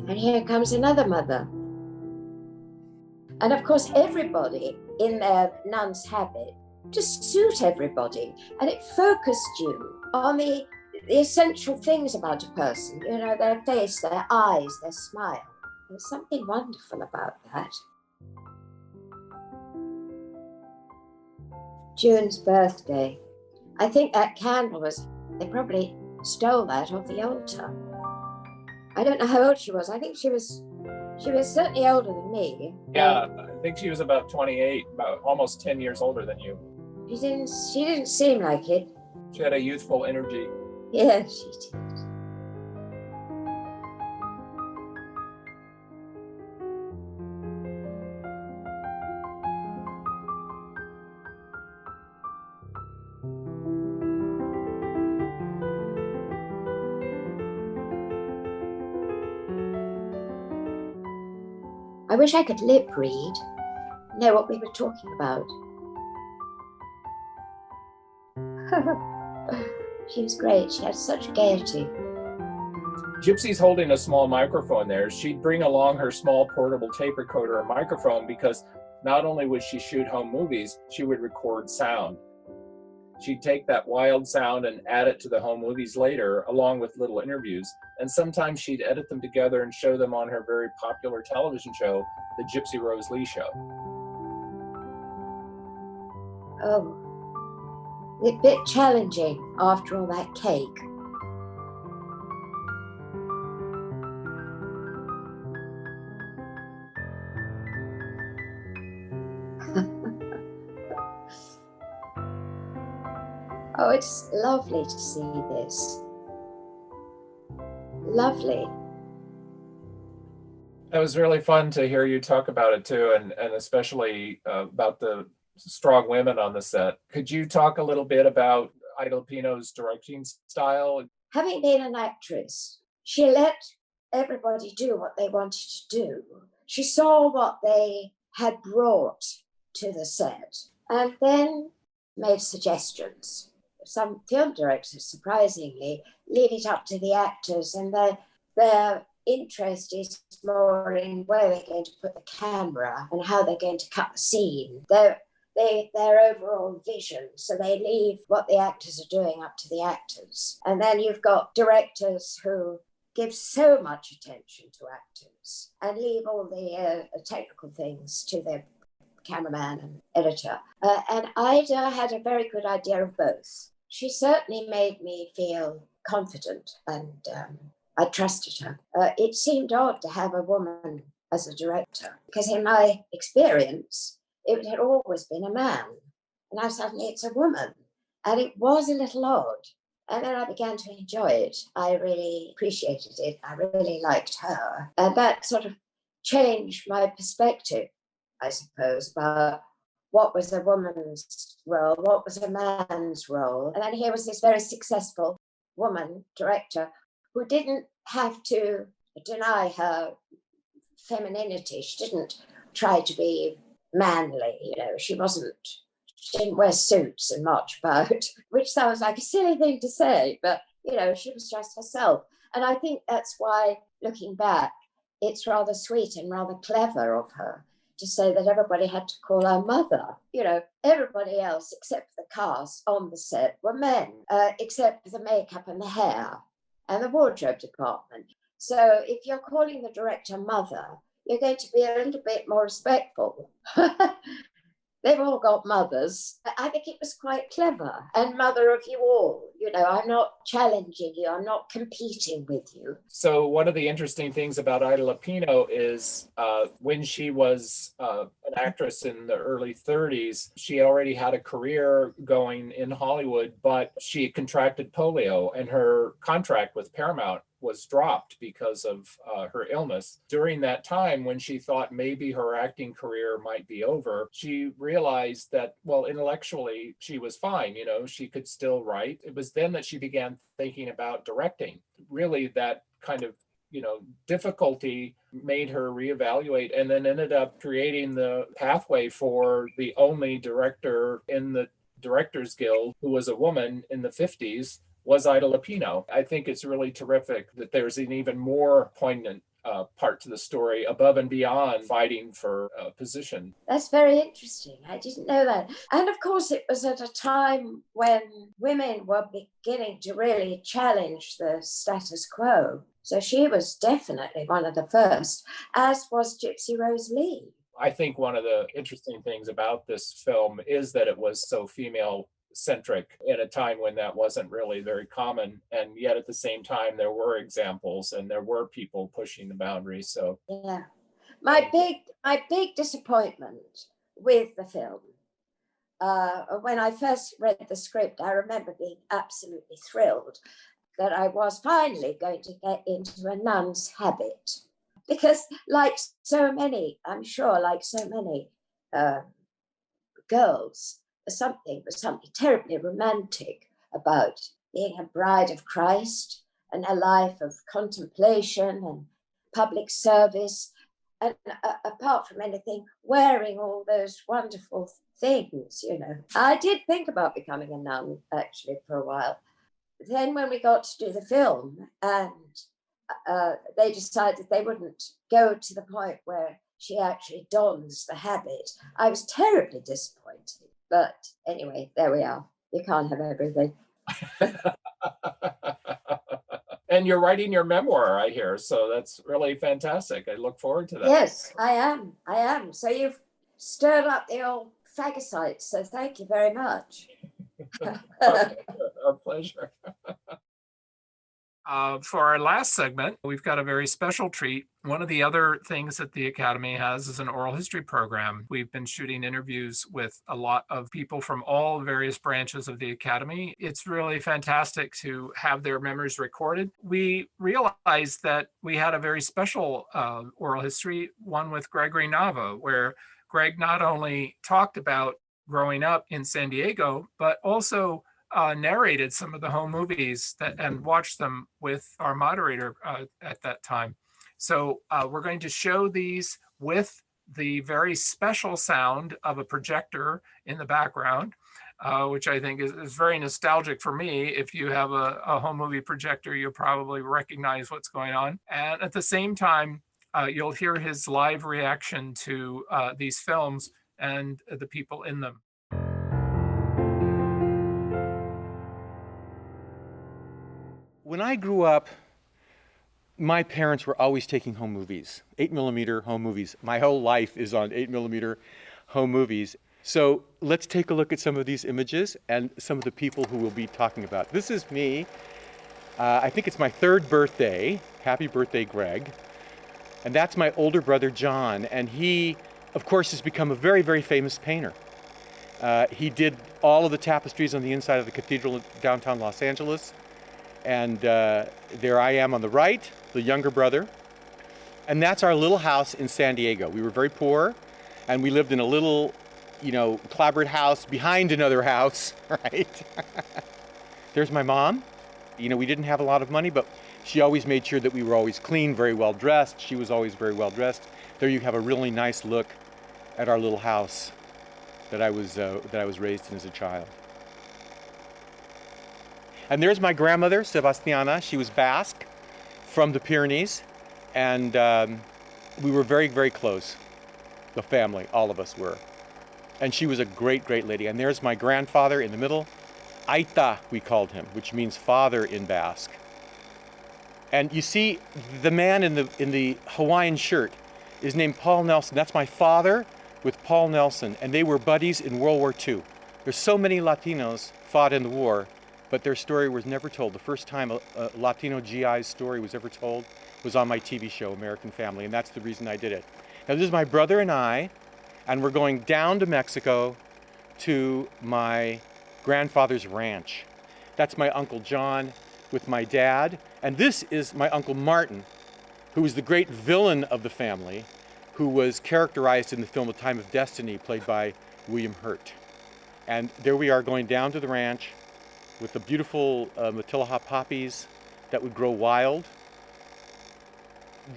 And here comes another mother. And of course, everybody in their nun's habit to suit everybody. And it focused you on the essential things about a person, you know, their face, their eyes, their smile. There's something wonderful about that. June's birthday. I think that candle they probably stole that off the altar. I don't know how old she was. I think she was certainly older than me. Yeah, I think she was about 28, about almost 10 years older than you. She didn't seem like it. She had a youthful energy. Yeah, she did. I wish I could lip read, know what we were talking about. She was great. She had such gaiety. Gypsy's holding a small microphone there. She'd bring along her small portable tape recorder and microphone because not only would she shoot home movies, she would record sound. She'd take that wild sound and add it to the home movies later, along with little interviews. And sometimes she'd edit them together and show them on her very popular television show, The Gypsy Rose Lee Show. Oh, a bit challenging after all that cake. Oh, it's lovely to see this. Lovely. It was really fun to hear you talk about it too, and especially about the strong women on the set. Could you talk a little bit about Ida Lupino's directing style? Having been an actress, she let everybody do what they wanted to do. She saw what they had brought to the set and then made suggestions. Some film directors, surprisingly, leave it up to the actors, and their interest is more in where they're going to put the camera and how they're going to cut the scene. Their overall vision. So they leave what the actors are doing up to the actors. And then you've got directors who give so much attention to actors and leave all the technical things to their cameraman and editor. And Ida had a very good idea of both. She certainly made me feel confident, and I trusted her. It seemed odd to have a woman as a director, because in my experience, it had always been a man. And now suddenly it's a woman. And it was a little odd. And then I began to enjoy it. I really appreciated it. I really liked her. And that sort of changed my perspective, I suppose, about what was a woman's role, what was a man's role. And then here was this very successful woman director who didn't have to deny her femininity. She didn't try to be manly, you know. She didn't wear suits and march about, which sounds like a silly thing to say, but, you know, she was just herself. And I think that's why, looking back, it's rather sweet and rather clever of her to say that everybody had to call her mother. You know, everybody else except the cast on the set were men, except for the makeup and the hair and the wardrobe department. So if you're calling the director mother, you're going to be a little bit more respectful. They've all got mothers. I think it was quite clever. And mother of you all. You know, I'm not challenging you. I'm not competing with you. So one of the interesting things about Ida Lupino is when she was an actress in the early 30s, she already had a career going in Hollywood, but she contracted polio, and her contract with Paramount was dropped because of her illness. During that time, when she thought maybe her acting career might be over, she realized that, well, intellectually, she was fine. You know, she could still write. It was then that she began thinking about directing. Really, that kind of, you know, difficulty made her reevaluate, and then ended up creating the pathway for the only director in the Directors Guild who was a woman in the 50s, was Ida Lupino. I think it's really terrific that there's an even more poignant part to the story above and beyond fighting for a position. That's very interesting. I didn't know that. And of course, it was at a time when women were beginning to really challenge the status quo. So she was definitely one of the first, as was Gypsy Rose Lee. I think one of the interesting things about this film is that it was so female centric in a time when that wasn't really very common, and yet at the same time there were examples and there were people pushing the boundaries. So yeah, my big disappointment with the film, when I first read the script, I remember being absolutely thrilled that I was finally going to get into a nun's habit, because like so many, I'm sure, like so many girls, something terribly romantic about being a bride of Christ and a life of contemplation and public service. And apart from anything, wearing all those wonderful things, you know. I did think about becoming a nun, actually, for a while. Then when we got to do the film, and they decided they wouldn't go to the point where she actually dons the habit, I was terribly disappointed. But anyway, there we are. You can't have everything. And you're writing your memoir, I hear, so that's really fantastic. I look forward to that. Yes, I am. So you've stirred up the old phagocytes, so thank you very much. Our pleasure. For our last segment, we've got a very special treat. One of the other things that the Academy has is an oral history program. We've been shooting interviews with a lot of people from all various branches of the Academy. It's really fantastic to have their memories recorded. We realized that we had a very special oral history, one with Gregory Nava, where Greg not only talked about growing up in San Diego, but also narrated some of the home movies and watched them with our moderator at that time. So we're going to show these with the very special sound of a projector in the background, which I think is very nostalgic for me. If you have a home movie projector, you'll probably recognize what's going on. And at the same time, you'll hear his live reaction to these films and the people in them. When I grew up, my parents were always taking home movies, 8mm home movies. My whole life is on 8mm home movies. So let's take a look at some of these images and some of the people who we'll be talking about. This is me. I think it's my 3rd birthday. Happy birthday, Greg. And that's my older brother, John. And he, of course, has become a very, very famous painter. He did all of the tapestries on the inside of the cathedral in downtown Los Angeles. And there I am on the right, the younger brother. And that's our little house in San Diego. We were very poor, and we lived in a little, clapboard house behind another house, right? There's my mom. We didn't have a lot of money, but she always made sure that we were always clean, very well dressed. She was always very well dressed. There you have a really nice look at our little house that I was raised in as a child. And there's my grandmother, Sebastiana. She was Basque from the Pyrenees. And we were very, very close. The family, all of us were. And she was a great, great lady. And there's my grandfather in the middle. Aita, we called him, which means father in Basque. And you see the man in the Hawaiian shirt is named Paul Nelson. That's my father with Paul Nelson. And they were buddies in World War II. There's so many Latinos fought in the war, but their story was never told. The first time a Latino GI's story was ever told was on my TV show, American Family, and that's the reason I did it. Now this is my brother and I, and we're going down to Mexico to my grandfather's ranch. That's my Uncle John with my dad, and this is my Uncle Martin, who was the great villain of the family, who was characterized in the film A Time of Destiny, played by William Hurt. And there we are going down to the ranch with the beautiful Matilaha poppies that would grow wild.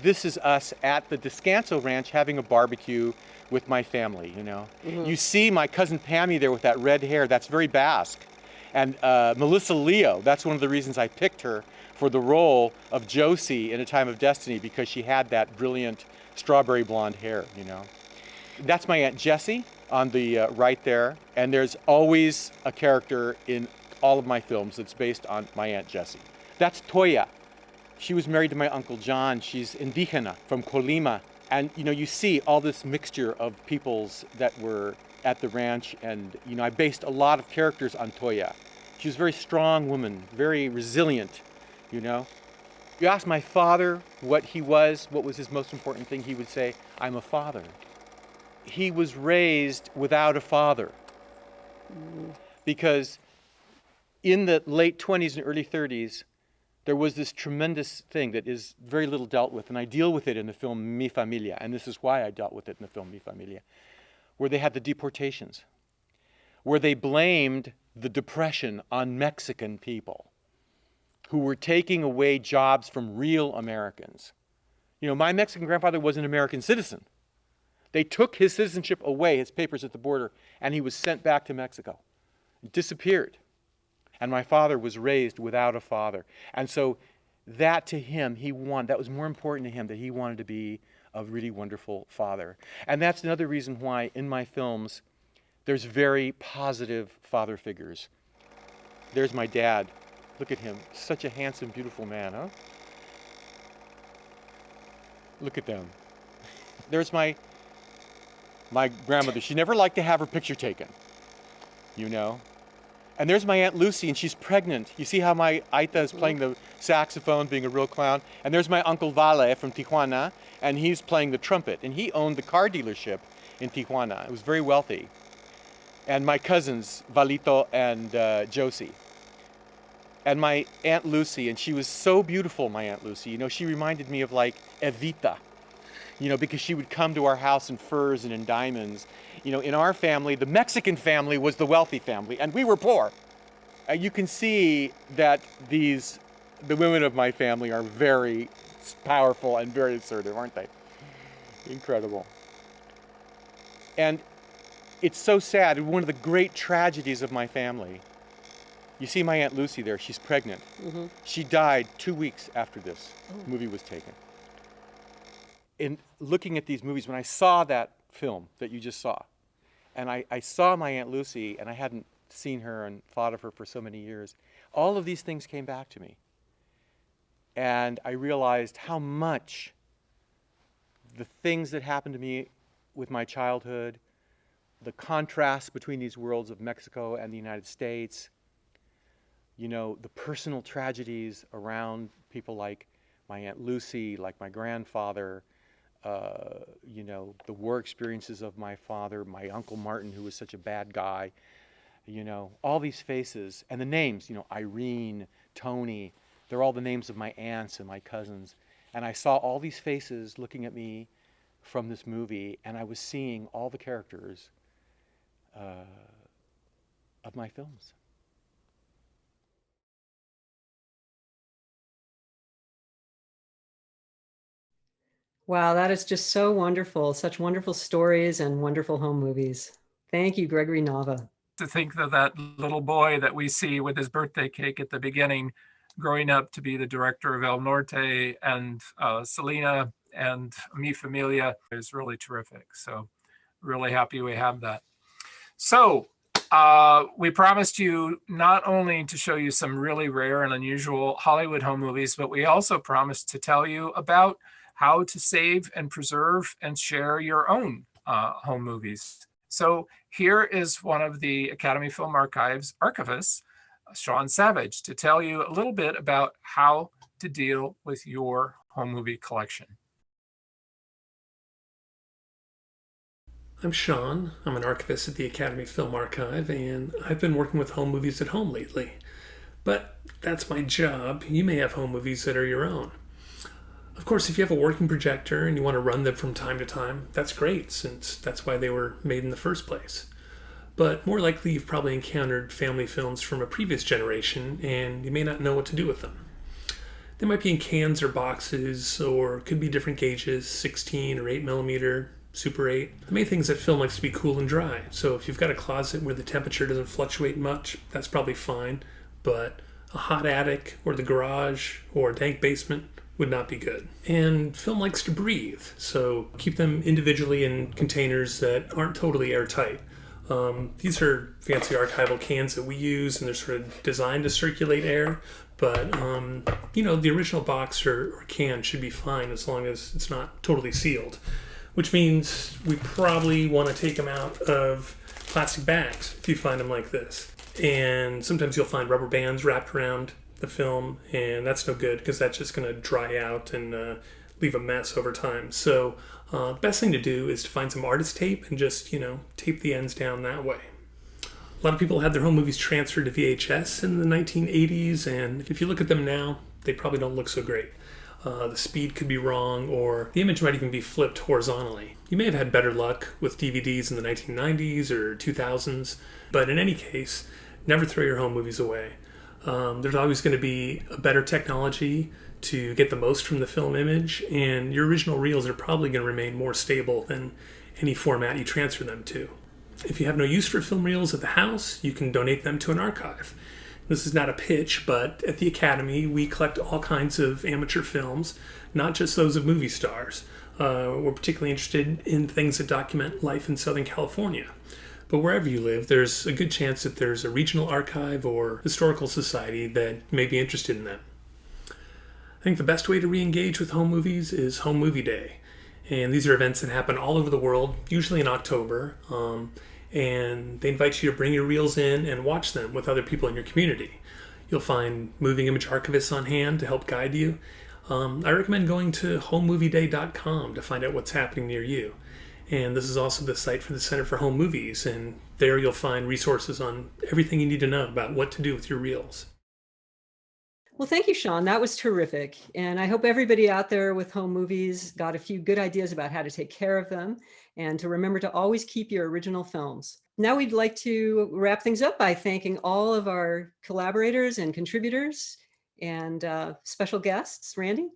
This is us at the Descanso Ranch having a barbecue with my family, Mm-hmm. You see my cousin Pammy there with that red hair, that's very Basque. And Melissa Leo, that's one of the reasons I picked her for the role of Josie in A Time of Destiny, because she had that brilliant strawberry blonde hair, you know. That's my Aunt Jessie on the right there. And there's always a character in all of my films that's based on my Aunt Jessie. That's Toya. She was married to my Uncle John. She's indigena from Colima. And, you know, you see all this mixture of peoples that were at the ranch. And, you know, I based a lot of characters on Toya. She was a very strong woman, very resilient, you know. You ask my father what was his most important thing, he would say, I'm a father. He was raised without a father. Because in the late 20s and early 30s, there was this tremendous thing that is very little dealt with, and I deal with it in the film Mi Familia, and this is why I dealt with it in the film Mi Familia, where they had the deportations, where they blamed the Depression on Mexican people who were taking away jobs from real Americans. You know, my Mexican grandfather was an American citizen. They took his citizenship away, his papers at the border, and he was sent back to Mexico. He disappeared. And my father was raised without a father. And so that to him, that was more important to him, that he wanted to be a really wonderful father. And that's another reason why in my films, there's very positive father figures. There's my dad. Look at him. Such a handsome, beautiful man, huh? Look at them. There's my grandmother. She never liked to have her picture taken, you know. And there's my Aunt Lucy, and she's pregnant. You see how my Aita is playing the saxophone, being a real clown? And there's my Uncle Vale from Tijuana, and he's playing the trumpet. And he owned the car dealership in Tijuana. It was very wealthy. And my cousins, Valito and Josie. And my Aunt Lucy, and she was so beautiful, my Aunt Lucy. You know, she reminded me of like Evita, you know, because she would come to our house in furs and in diamonds. You know, in our family, the Mexican family was the wealthy family, and we were poor. You can see that the women of my family are very powerful and very assertive, aren't they? Incredible. And it's so sad. One of the great tragedies of my family. You see my Aunt Lucy there. She's pregnant. Mm-hmm. She died 2 weeks after this movie was taken. In looking at these movies, when I saw that film that you just saw, and I saw my Aunt Lucy, and I hadn't seen her and thought of her for so many years, all of these things came back to me. And I realized how much the things that happened to me with my childhood, the contrast between these worlds of Mexico and the United States, you know, the personal tragedies around people like my Aunt Lucy, like my grandfather, you know, the war experiences of my father, my Uncle Martin, who was such a bad guy, you know, all these faces, and the names, you know, Irene, Tony, they're all the names of my aunts and my cousins. And I saw all these faces looking at me from this movie, and I was seeing all the characters of my films. Wow, that is just so wonderful. Such wonderful stories and wonderful home movies. Thank you, Gregory Nava. To think that little boy that we see with his birthday cake at the beginning, growing up to be the director of El Norte and Selena and Mi Familia is really terrific. So really happy we have that. So we promised you not only to show you some really rare and unusual Hollywood home movies, but we also promised to tell you about how to save and preserve and share your own home movies. So here is one of the Academy Film Archives archivists, Sean Savage, to tell you a little bit about how to deal with your home movie collection. I'm Sean. I'm an archivist at the Academy Film Archive, and I've been working with home movies at home lately. But that's my job. You may have home movies that are your own. Of course, if you have a working projector and you want to run them from time to time, that's great, since that's why they were made in the first place. But more likely, you've probably encountered family films from a previous generation, and you may not know what to do with them. They might be in cans or boxes, or could be different gauges, 16 or 8 millimeter, Super 8. The main thing is that film likes to be cool and dry. So if you've got a closet where the temperature doesn't fluctuate much, that's probably fine. But a hot attic or the garage or a dank basement would not be good. And film likes to breathe, so keep them individually in containers that aren't totally airtight. These are fancy archival cans that we use, and they're sort of designed to circulate air. But, the original box or can should be fine as long as it's not totally sealed, which means we probably want to take them out of plastic bags if you find them like this. And sometimes you'll find rubber bands wrapped around the film, and that's no good because that's just going to dry out and leave a mess over time. So the best thing to do is to find some artist tape and just, tape the ends down that way. A lot of people had their home movies transferred to VHS in the 1980s, and if you look at them now, they probably don't look so great. The speed could be wrong, or the image might even be flipped horizontally. You may have had better luck with DVDs in the 1990s or 2000s, but in any case, never throw your home movies away. There's always going to be a better technology to get the most from the film image, and your original reels are probably going to remain more stable than any format you transfer them to. If you have no use for film reels at the house, you can donate them to an archive. This is not a pitch, but at the Academy, we collect all kinds of amateur films, not just those of movie stars. We're particularly interested in things that document life in Southern California. But wherever you live, there's a good chance that there's a regional archive or historical society that may be interested in them. I think the best way to re-engage with home movies is Home Movie Day. And these are events that happen all over the world, usually in October. And they invite you to bring your reels in and watch them with other people in your community. You'll find moving image archivists on hand to help guide you. I recommend going to homemovieday.com to find out what's happening near you. And this is also the site for the Center for Home Movies, and there you'll find resources on everything you need to know about what to do with your reels. Well, thank you, Sean. That was terrific. And I hope everybody out there with home movies got a few good ideas about how to take care of them and to remember to always keep your original films. Now we'd like to wrap things up by thanking all of our collaborators and contributors and special guests. Randy?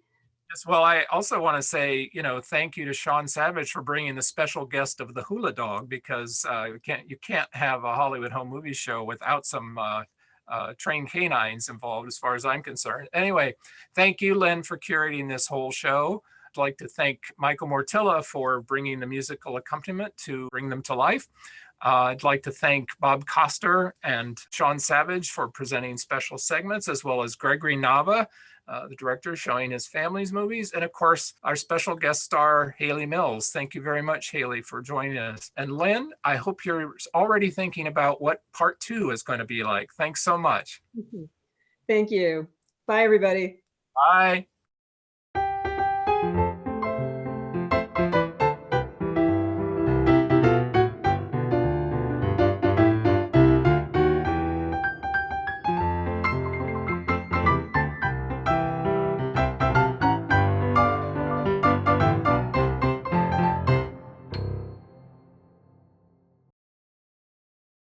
Yes, well, I also want to say, thank you to Sean Savage for bringing the special guest of the hula dog, because you can't have a Hollywood home movie show without some trained canines involved, as far as I'm concerned. Anyway, thank you, Lynn, for curating this whole show. I'd like to thank Michael Mortilla for bringing the musical accompaniment to bring them to life. I'd like to thank Bob Coster and Sean Savage for presenting special segments, as well as Gregory Nava, the director, showing his family's movies. And of course, our special guest star, Haley Mills. Thank you very much, Haley, for joining us. And Lynn, I hope you're already thinking about what part 2 is going to be like. Thanks so much. Thank you. Bye, everybody. Bye.